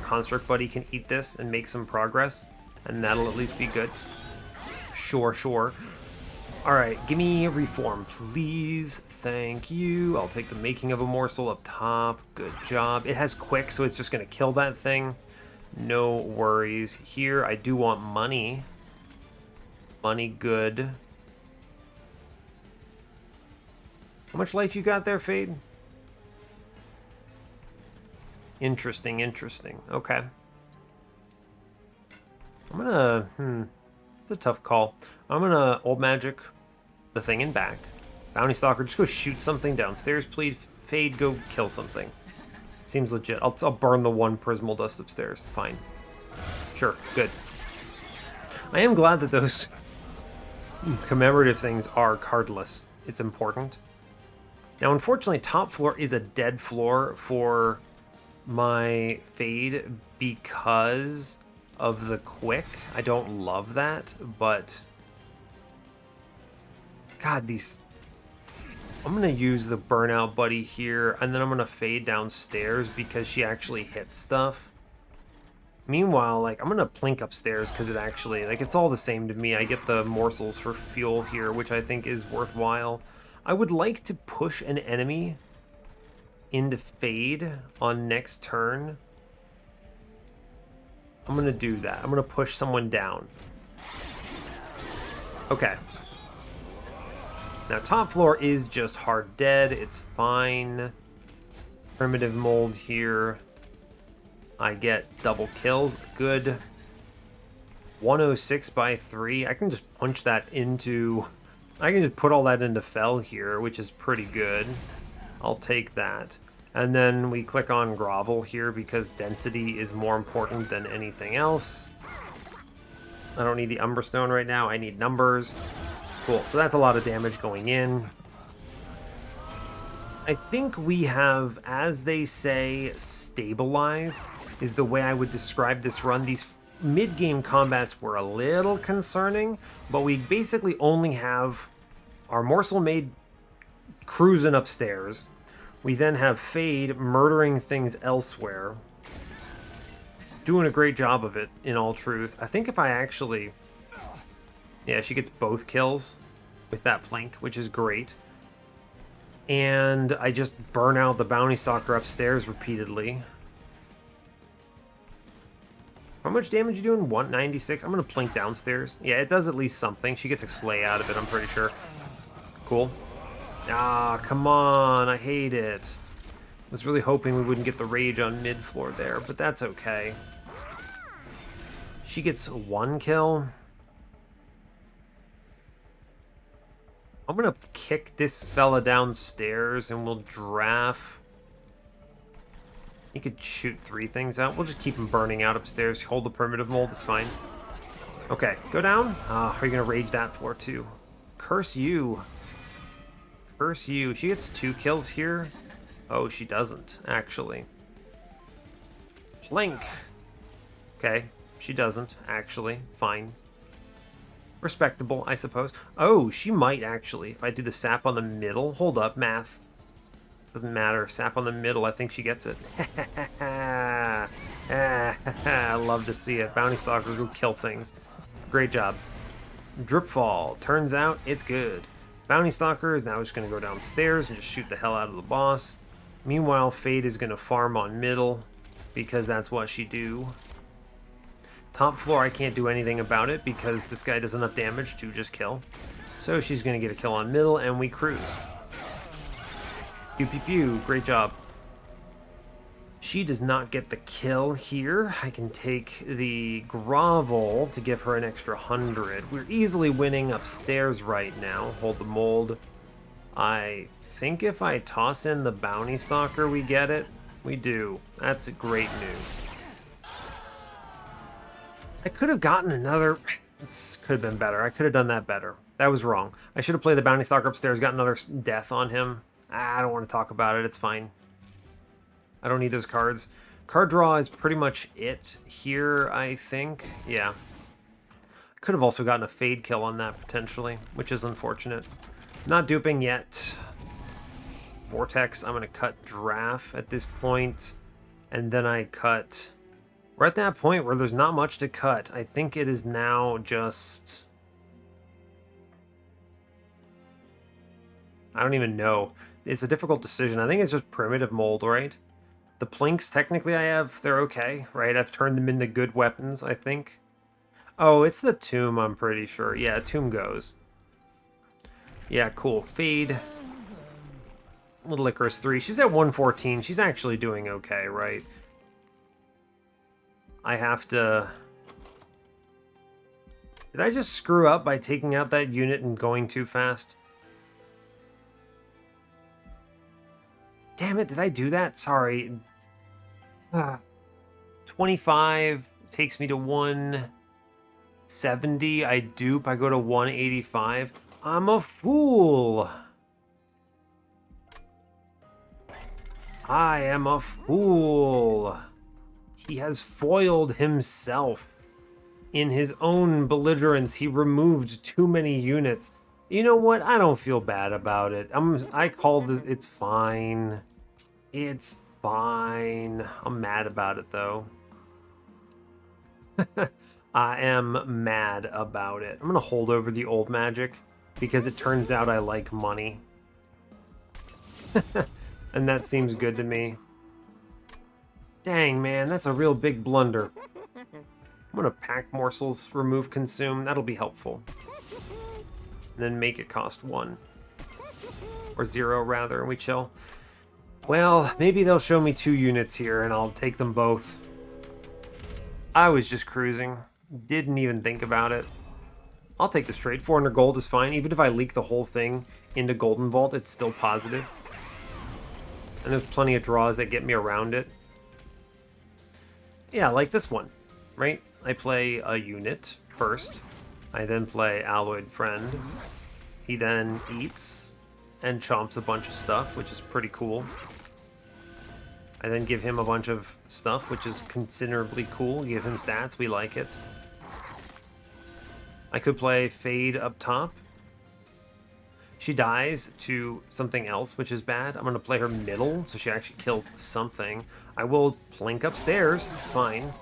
Construct Buddy can eat this and make some progress, and that'll at least be good. Sure, sure. Alright, give me a Reform, please. Thank you. I'll take the Making of a Morsel up top. Good job. It has Quick, so it's just going to kill that thing. No worries. Here, I do want money. Money, good. How much life you got there, Fade? Interesting, interesting. Okay. I'm gonna... It's a tough call. I'm gonna Old Magic the thing in back. Bounty Stalker, just go shoot something downstairs, please. Fade, go kill something. Seems legit. I'll burn the 1 Prismal Dust upstairs. Fine. Sure, good. I am glad that those commemorative things are cardless. It's important. Now, unfortunately, top floor is a dead floor for my Fade because of the Quick. I don't love that, but... God, these... I'm going to use the Burnout Buddy here, and then I'm going to fade downstairs because she actually hits stuff. Meanwhile, like, I'm going to plink upstairs because it actually, like, it's all the same to me. I get the morsels for fuel here, which I think is worthwhile. I would like to push an enemy into fade on next turn. I'm going to do that. I'm going to push someone down. Okay. Now, top floor is just hard dead. It's fine. Primitive mold here. I get double kills. Good. 106 by 3. I can just punch that into... I can just put all that into Fell here, which is pretty good. I'll take that. And then we click on Grovel here because density is more important than anything else. I don't need the Umbra Stone right now. I need numbers. Cool. So that's a lot of damage going in. I think we have, as they say, stabilized is the way I would describe this run. These mid-game combats were a little concerning, but we basically only have our Morsel Maid cruising upstairs. We then have Fade murdering things elsewhere. Doing a great job of it, in all truth. I think if I actually... Yeah, she gets both kills with that plank, which is great. And I just burn out the Bounty Stalker upstairs repeatedly. How much damage you doing? 196? I'm going to plink downstairs. Yeah, it does at least something. She gets a slay out of it, I'm pretty sure. Cool. Ah, come on. I hate it. Was really hoping we wouldn't get the rage on mid-floor there, but that's okay. She gets 1 kill. I'm going to kick this fella downstairs and we'll draft. He could shoot 3 things out. We'll just keep him burning out upstairs. Hold the primitive mold, it's fine. Okay, go down. Are you going to rage that floor too? Curse you. Curse you. She gets 2 kills here. Oh, she doesn't, actually. Plink. Okay, she doesn't, actually. Fine. Respectable, I suppose. Oh, she might actually. If I do the sap on the middle. Hold up, math. Doesn't matter. Sap on the middle. I think she gets it. I love to see it. Bounty Stalker who kill things. Great job. Dripfall. Turns out it's good. Bounty Stalker is now just going to go downstairs and just shoot the hell out of the boss. Meanwhile, Fade is going to farm on middle because that's what she do. Top floor, I can't do anything about it because this guy does enough damage to just kill. So she's going to get a kill on middle, and we cruise. Pew, pew, pew. Great job. She does not get the kill here. I can take the Grovel to give her an extra 100. We're easily winning upstairs right now. Hold the mold. I think if I toss in the Bounty Stalker, we get it. We do. That's great news. I could have gotten another... This could have been better. I could have done that better. That was wrong. I should have played the Bounty Stalker upstairs, got another death on him. I don't want to talk about it. It's fine. I don't need those cards. Card draw is pretty much it here, I think. Yeah. Could have also gotten a Fade kill on that, potentially, which is unfortunate. Not duping yet. Vortex, I'm going to cut Draft at this point, and then I cut... We're at that point where there's not much to cut. I think it is now just... I don't even know. It's a difficult decision. I think it's just primitive mold, right? The plinks, technically I have, they're okay, right? I've turned them into good weapons, I think. Oh, it's the tomb, I'm pretty sure. Yeah, tomb goes. Yeah, cool. Fade. Little Icarus 3. She's at 114. She's actually doing okay, right? I have to... Did I just screw up by taking out that unit and going too fast? Damn it, did I do that? Sorry. 25 takes me to 170. I dupe. I go to 185. I'm a fool. I am a fool. He has foiled himself. In his own belligerence, he removed too many units. You know what? I don't feel bad about it. I call this. It's fine. It's fine. I'm mad about it though. I am mad about it. I'm gonna hold over the old magic because it turns out I like money. And that seems good to me. Dang, man, that's a real big blunder. I'm gonna pack morsels, remove consume. That'll be helpful. And then make it cost 1. Or 0, rather, and we chill. Well, maybe they'll show me 2 units here, and I'll take them both. I was just cruising. Didn't even think about it. I'll take the straight. 400 gold is fine. Even if I leak the whole thing into Golden Vault, it's still positive. And there's plenty of draws that get me around it. Yeah, like this one, right? I play a unit first. I then play Alloyed Friend. He then eats and chomps a bunch of stuff, which is pretty cool. I then give him a bunch of stuff, which is considerably cool. Give him stats, we like it. I could play Fade up top. She dies to something else, which is bad. I'm going to play her middle, so she actually kills something. I will plink upstairs. It's fine.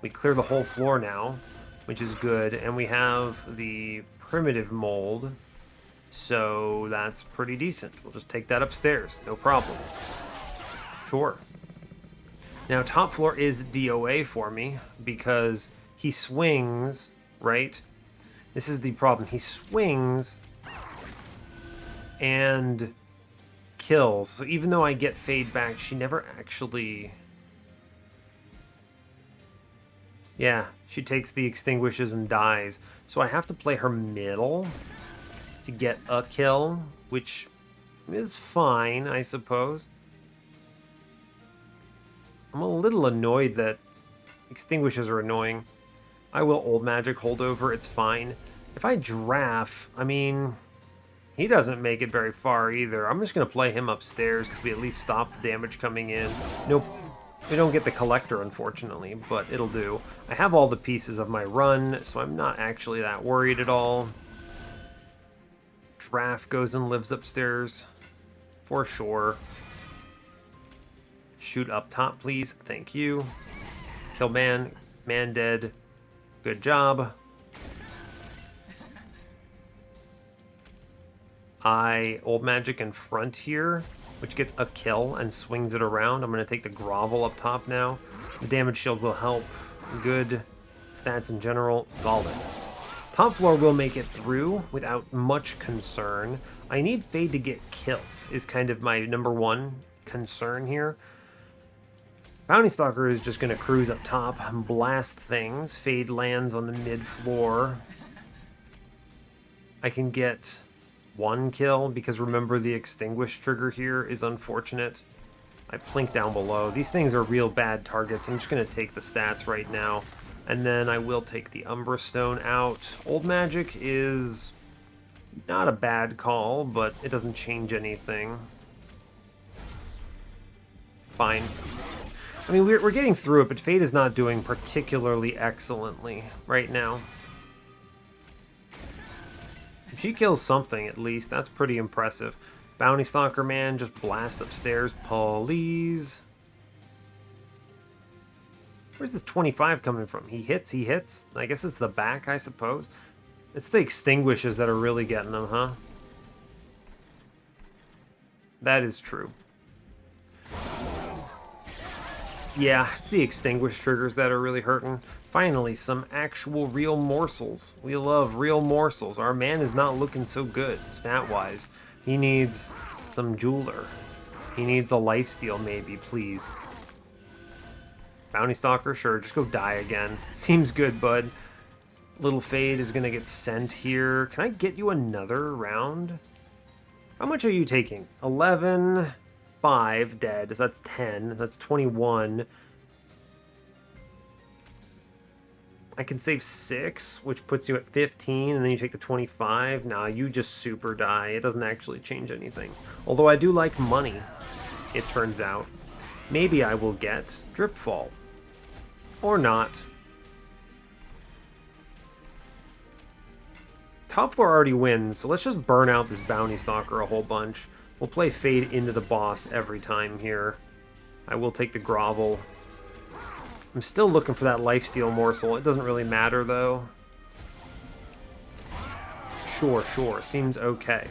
We clear the whole floor now, which is good. And we have the primitive mold, so that's pretty decent. We'll just take that upstairs. No problem. Sure. Now, top floor is DOA for me because he swings, right? This is the problem. He swings and kills. So even though I get Fade back, she never actually... Yeah, she takes the extinguishes and dies. So I have to play her middle to get a kill, which is fine, I suppose. I'm a little annoyed that extinguishes are annoying. I will old magic holdover, it's fine. If I draft, I mean, he doesn't make it very far either. I'm just going to play him upstairs because we at least stop the damage coming in. Nope, we don't get the collector, unfortunately, but it'll do. I have all the pieces of my run, so I'm not actually that worried at all. Draft goes and lives upstairs, for sure. Shoot up top, please. Thank you. Kill man. Man dead. Good job. I old magic in front here, which gets a kill and swings it around. I'm going to take the grovel up top now. The damage shield will help. Good. Stats in general, solid. Top floor will make it through without much concern. I need Fade to get kills is kind of my #1 concern here. Bounty Stalker is just going to cruise up top and blast things. Fade lands on the mid-floor. I can get 1 kill because remember the Extinguish trigger here is unfortunate. I plink down below. These things are real bad targets. I'm just going to take the stats right now. And then I will take the Umbra Stone out. Old Magic is not a bad call, but it doesn't change anything. Fine. I mean, we're getting through it, but Fate is not doing particularly excellently right now. If she kills something, at least, that's pretty impressive. Bounty Stalker man, just blast upstairs, please. Where's this 25 coming from? He hits. I guess it's the back, I suppose. It's the extinguishes that are really getting them, huh? That is true. Yeah, it's the extinguish triggers that are really hurting. Finally, some actual real morsels. We love real morsels. Our man is not looking so good, stat-wise. He needs some jeweler. He needs a lifesteal, maybe, please. Bounty Stalker, sure, just go die again. Seems good, bud. Little Fade is gonna get sent here. Can I get you another round? How much are you taking? 11... 5 dead, so that's 10, that's 21. I can save 6, which puts you at 15, and then you take the 25. Nah, you just super die. It doesn't actually change anything. Although I do like money, it turns out. Maybe I will get Dripfall. Or not. top floor already wins, so let's just burn out this Bounty Stalker a whole bunch. We'll play Fade into the boss every time here. I will take the Grovel. I'm still looking for that Lifesteal morsel. It doesn't really matter, though. Sure. Seems okay.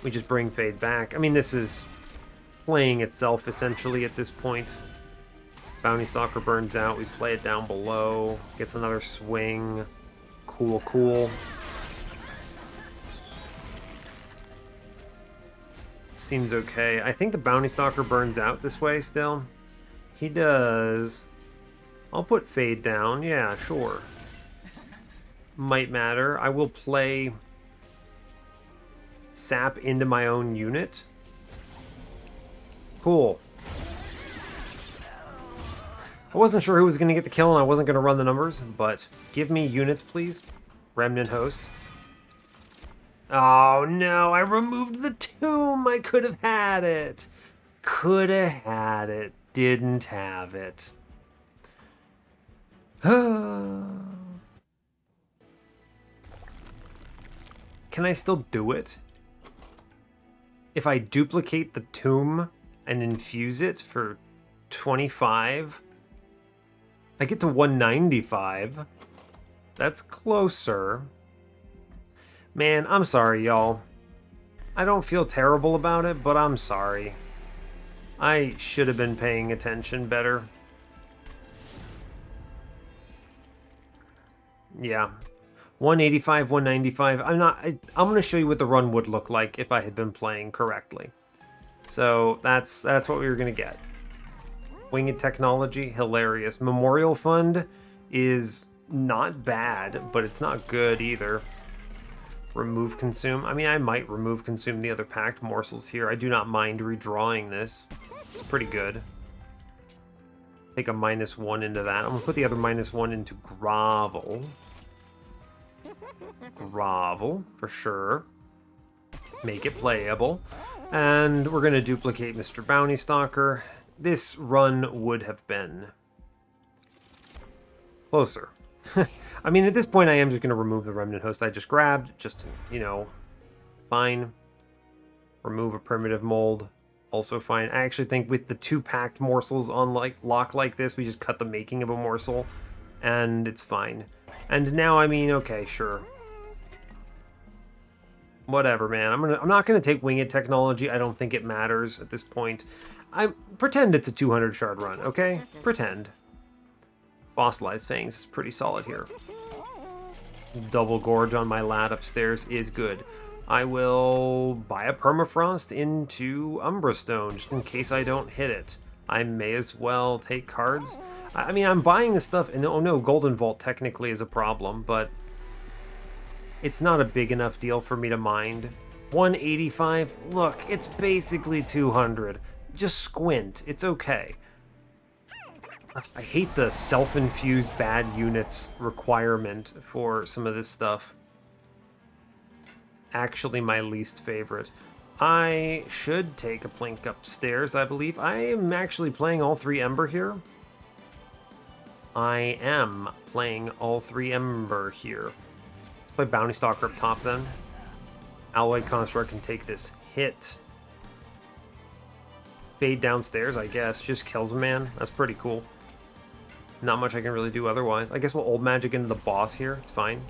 We just bring Fade back. I mean, this is playing itself, essentially, at this point. Bounty Stalker burns out. We play it down below. Gets another swing. Cool. Seems okay. I think the Bounty Stalker burns out this way still. He does. I'll put Fade down. Yeah, sure. Might matter. I will play Sap into my own unit. Cool. I wasn't sure who was going to get the kill, and I wasn't going to run the numbers, but give me units, please. Remnant Host. Oh, no, I removed the tomb. I could have had it. Could have had it. Didn't have it. Can I still do it? If I duplicate the tomb and infuse it for 25, I get to 195. That's closer. Man, I'm sorry, y'all. I don't feel terrible about it, but I'm sorry. I should have been paying attention better. Yeah. 185, 195. I'm going to show you what the run would look like if I had been playing correctly. So that's what we were going to get. Winged Technology, hilarious. Memorial Fund is not bad, but it's not good either. Remove Consume. I mean, I might remove Consume the other Pact morsels here. I do not mind redrawing this. It's pretty good. Take a -1 into that. I'm going to put the other -1 into Grovel. Grovel, for sure. Make it playable. And we're going to duplicate Mr. Bounty Stalker. This run would have been closer. I mean, at this point, I am just going to remove the Remnant Host I just grabbed. Just, you know, fine. Remove a Primitive Mold. Also fine. I actually think with the 2 Pact morsels on lock like this, we just cut the making of a morsel. And it's fine. And now, I mean, okay, sure. Whatever, man. I'm not gonna take Winged Technology. I don't think it matters at this point. I pretend it's a 200 shard run, okay? Pretend. Fossilized Fangs is pretty solid here. Double Gorge on my lad upstairs is good. I will buy a Permafrost into Umbra Stone just in case I don't hit it. I may as well take cards. I mean, I'm buying this stuff, and oh no, Golden Vault technically is a problem, but it's not a big enough deal for me to mind. 185, look, it's basically 200. Just squint, it's okay. I hate the self-infused bad units requirement for some of this stuff. It's actually my least favorite. I should take a Plink upstairs, I believe. I am actually playing all 3 Ember here. I am playing all 3 Ember here. Let's play Bounty Stalker up top then. Alloy Construct can take this hit. Fade downstairs, I guess. Just kills a man. That's pretty cool. Not much I can really do otherwise. I guess we'll Old Magic into the boss here. It's fine.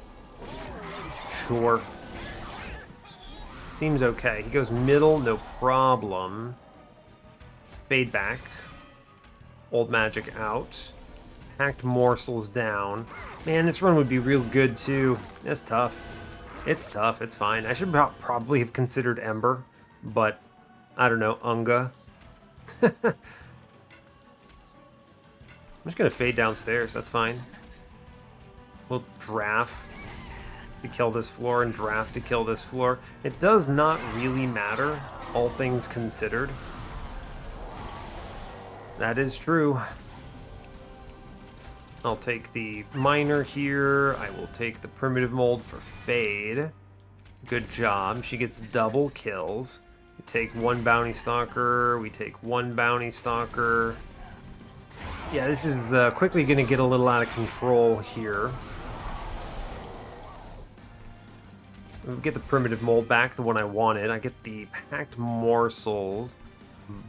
Sure. Seems okay. He goes middle, no problem. Fade back. Old Magic out. Packed morsels down. Man, this run would be real good too. That's tough. It's tough. It's fine. I should probably have considered Ember, but I don't know. Unga. I'm just gonna fade downstairs. That's fine. We'll draft to kill this floor and draft to kill this floor. It does not really matter, all things considered. That is true. I'll take the miner here. I will take the primitive mold for fade. Good job. She gets double kills. We take 1 bounty stalker. We take 1 bounty stalker. Yeah, this is quickly going to get a little out of control here. get the primitive mold back, the one I wanted. I get the packed morsels,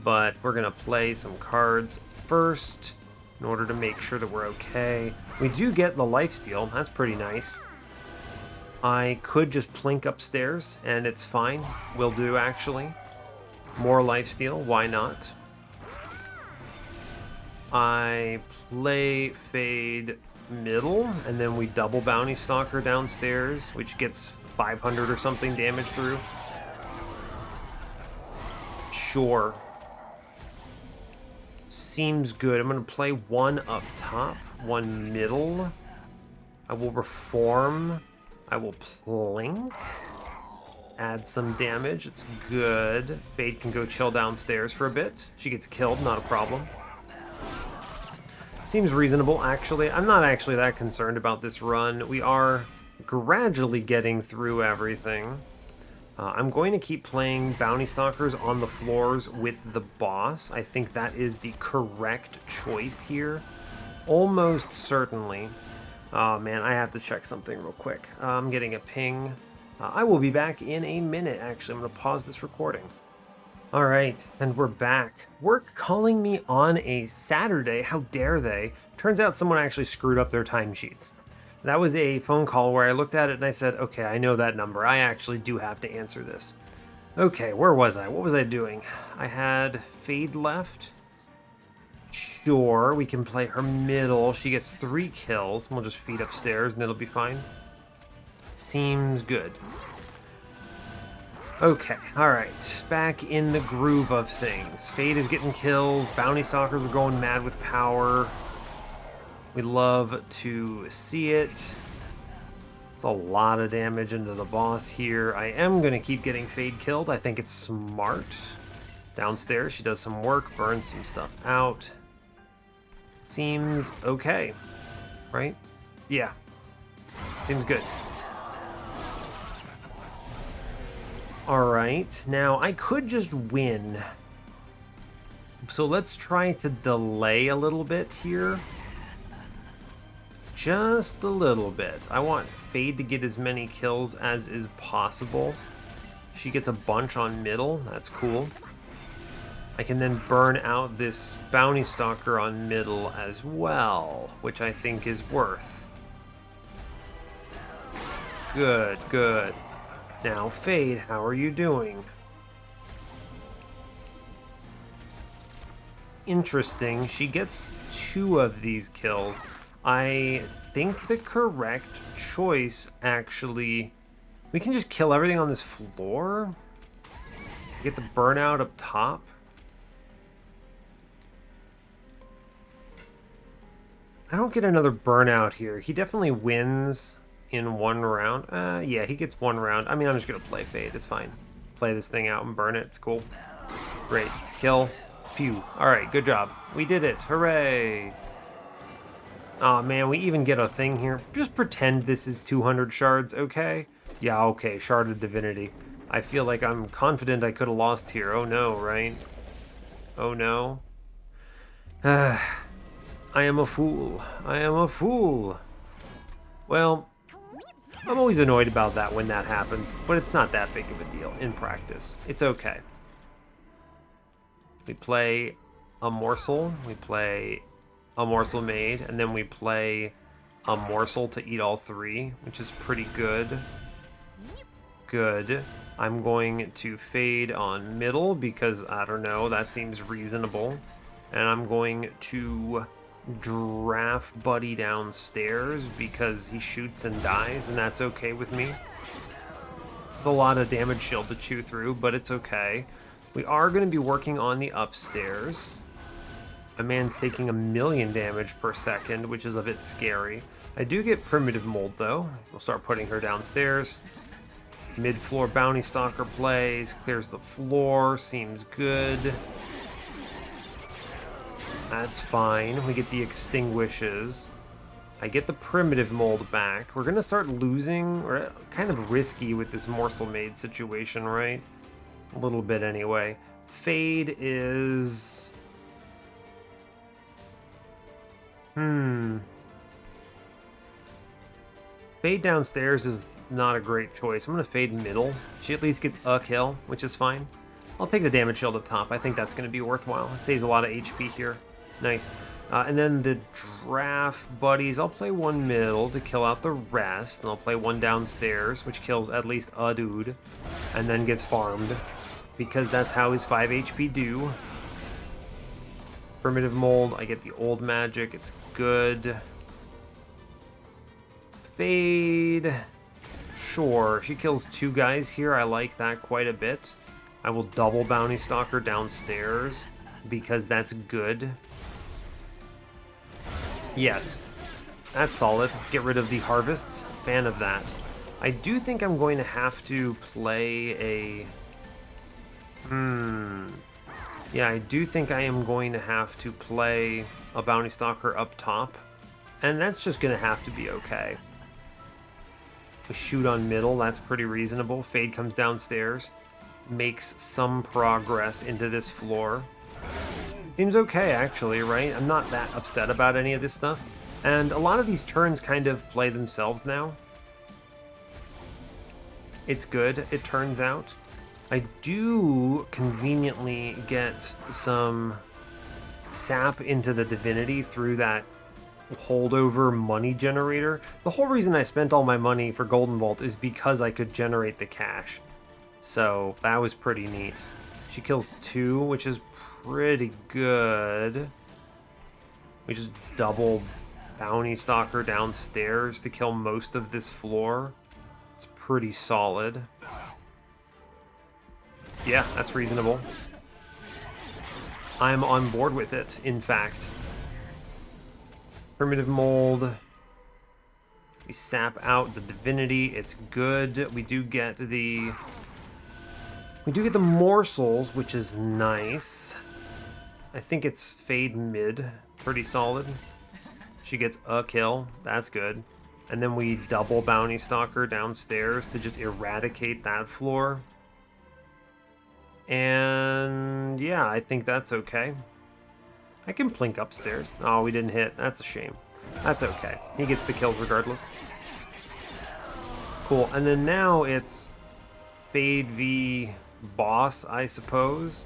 but we're gonna play some cards first in order to make sure that we're okay. We do get the lifesteal. That's pretty nice. I could just plink upstairs, and it's fine. Will do, actually. More lifesteal, why not? I play Fade middle, and then we double Bounty Stalker downstairs, which gets 500 or something damage through. Sure. Seems good. I'm going to play one up top, one middle. I will reform. I will plink. Add some damage. It's good. Fade can go chill downstairs for a bit. She gets killed, not a problem. Seems reasonable, actually. I'm not actually that concerned about this run. We are gradually getting through everything. I'm going to keep playing Bounty Stalkers on the floors with the boss. I think that is the correct choice here. Almost certainly. Oh man, I have to check something real quick. I'm getting a ping. I will be back in a minute, actually. I'm going to pause this recording. All right, and we're back. Work calling me on a Saturday. How dare they? Turns out someone actually screwed up their timesheets. That was a phone call where I looked at it and I said, okay, I know that number. I actually do have to answer this. Okay, where was I? What was I doing? I had Fade left. Sure, we can play her middle. She gets 3 kills. We'll just feed upstairs and it'll be fine. Seems good. Okay, alright. Back in the groove of things. Fade is getting kills. Bounty Stalkers are going mad with power. We love to see it. It's a lot of damage into the boss here. I am going to keep getting Fade killed. I think it's smart. Downstairs, she does some work, burns some stuff out. Seems okay, right? Yeah, seems good. Alright, now I could just win. So let's try to delay a little bit here. Just a little bit. I want Fade to get as many kills as is possible. She gets a bunch on middle. That's cool. I can then burn out this Bounty Stalker on middle as well, which I think is worth. Good, good. Now, Fade, how are you doing? Interesting. She gets 2 of these kills. I think the correct choice, actually... We can just kill everything on this floor? Get the burnout up top? I don't get another burnout here. He definitely wins in 1 round. Yeah, he gets 1 round. I mean, I'm just gonna play Fade. It's fine. Play this thing out and burn it. It's cool. Great. Kill. Phew. Alright, good job. We did it. Hooray! Aw, man, we even get a thing here. Just pretend this is 200 shards, okay? Yeah, okay. Shard of Divinity. I feel like I'm confident I could have lost here. Oh no, right? Oh no. I am a fool. I am a fool. Well, I'm always annoyed about that when that happens, but it's not that big of a deal in practice. It's okay. We play a morsel, we play a morsel made, and then we play a morsel to eat all 3, which is pretty good. Good. I'm going to Fade on middle because, I don't know, that seems reasonable. And I'm going to draft Buddy downstairs because he shoots and dies, and that's okay with me. It's a lot of damage shield to chew through, but it's okay. We are going to be working on the upstairs. My man's taking 1,000,000 damage per second, which is a bit scary. I do get primitive mold though. We'll start putting her downstairs. Mid-floor Bounty Stalker plays, clears the floor, seems good. That's fine. We get the extinguishes. I get the primitive mold back. We're gonna start losing, or kind of risky with this morsel made situation, right? A little bit anyway. Fade is... Fade downstairs is not a great choice. I'm going to fade middle. She at least gets a kill, which is fine. I'll take the damage shield up top. I think that's going to be worthwhile. It saves a lot of HP here. Nice. And then the draft buddies, I'll play one middle to kill out the rest. And I'll play one downstairs, which kills at least a dude. And then gets farmed. Because that's how his 5 HP do. Primitive mold, I get the old magic. It's good. Fade. Sure, she kills 2 guys here. I like that quite a bit. I will double Bounty Stalker downstairs because that's good. Yes, that's solid. Get rid of the harvests. Fan of that. I do think I'm going to have to play a... Yeah, I do think I am going to have to play a Bounty Stalker up top. And that's just going to have to be okay. A shoot on middle, that's pretty reasonable. Fade comes downstairs. Makes some progress into this floor. Seems okay, actually, right? I'm not that upset about any of this stuff. And a lot of these turns kind of play themselves now. It's good, it turns out. I do conveniently get some sap into the Divinity through that holdover money generator. The whole reason I spent all my money for Golden Vault is because I could generate the cash. So that was pretty neat. She kills 2, which is pretty good. We just double Bounty Stalker downstairs to kill most of this floor. It's pretty solid. Yeah, that's reasonable. I'm on board with it, in fact. Primitive mold. We sap out the Divinity. It's good. We do get the morsels, which is nice. I think it's fade mid. Pretty solid. She gets a kill. That's good. And then we double Bounty Stalker downstairs to just eradicate that floor. And yeah, I think that's okay. I can plink upstairs. Oh, we didn't hit. That's a shame. That's okay. He gets the kills regardless. Cool. And then now it's Fade v boss, I suppose.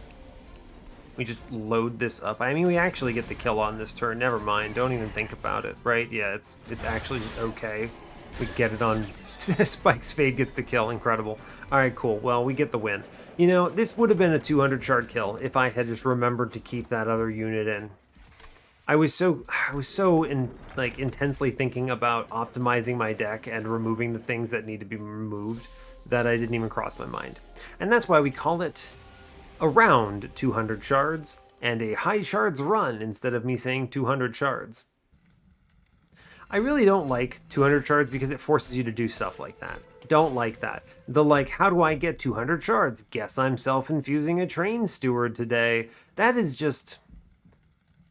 We just load this up. I mean, we actually get the kill on this turn. Never mind. Don't even think about it, right? Yeah, it's actually just okay. We get it on... Spike's Fade gets the kill. Incredible. All right, cool. Well, we get the win. You know, this would have been a 200 shard kill if I had just remembered to keep that other unit in. I was so intensely thinking about optimizing my deck and removing the things that need to be removed that I didn't even cross my mind. And that's why we call it around 200 shards and a high shards run instead of me saying 200 shards. I really don't like 200 shards because it forces you to do stuff like that. Don't like that. The like, how do I get 200 shards? Guess I'm self-infusing a train steward today. That is just...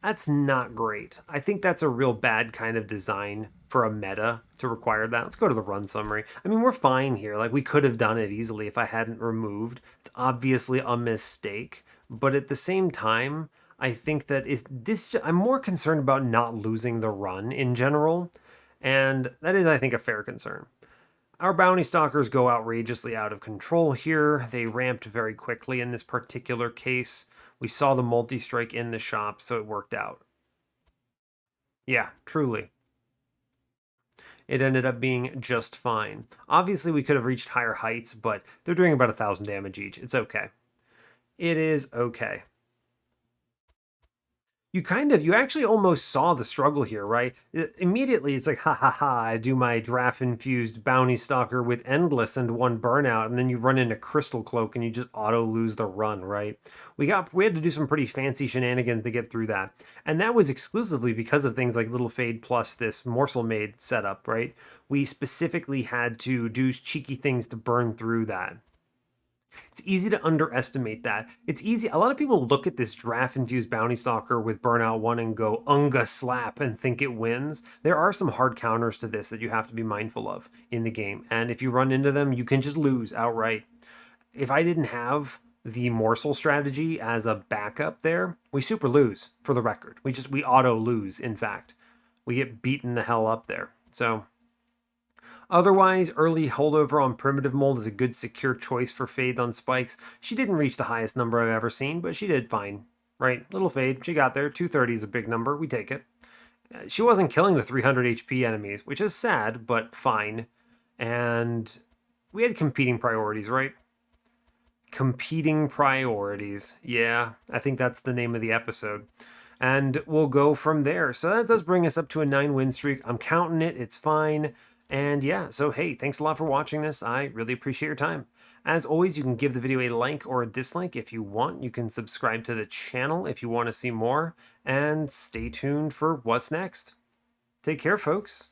That's not great. I think that's a real bad kind of design for a meta to require that. Let's go to the run summary. I mean, we're fine here. Like, we could have done it easily if I hadn't removed. It's obviously a mistake. But at the same time, I think that I'm more concerned about not losing the run in general. And that is, I think, a fair concern. Our Bounty Stalkers go outrageously out of control here. They ramped very quickly in this particular case. We saw the multi-strike in the shop, so it worked out. Yeah, truly. It ended up being just fine. Obviously, we could have reached higher heights, but they're doing about 1,000 damage each. It's okay. It is okay. You actually almost saw the struggle here, right? Immediately, it's like, ha ha ha, I do my draft-infused Bounty Stalker with Endless and 1 burnout, and then you run into Crystal Cloak and you just auto-lose the run, right? We had to do some pretty fancy shenanigans to get through that. And that was exclusively because of things like Little Fade plus this Morsel Maid setup, right? We specifically had to do cheeky things to burn through that. It's easy to underestimate that. It's easy. A lot of people look at this draft-infused Bounty Stalker with Burnout 1 and go, Unga slap, and think it wins. There are some hard counters to this that you have to be mindful of in the game. And if you run into them, you can just lose outright. If I didn't have the Morsel strategy as a backup there, we super lose, for the record. We auto lose, in fact. We get beaten the hell up there. So... Otherwise, early holdover on Primitive Mold is a good secure choice for Fades on Spikes. She didn't reach the highest number I've ever seen, but she did fine. Right, little Fade, she got there. 230 is a big number, we take it. She wasn't killing the 300 HP enemies, which is sad, but fine. And we had competing priorities, right? Competing priorities. Yeah, I think that's the name of the episode. And we'll go from there. So that does bring us up to a 9-win streak. I'm counting it, it's fine. And yeah, so hey, thanks a lot for watching this. I really appreciate your time. As always, you can give the video a like or a dislike if you want. You can subscribe to the channel if you want to see more. And stay tuned for what's next. Take care, folks.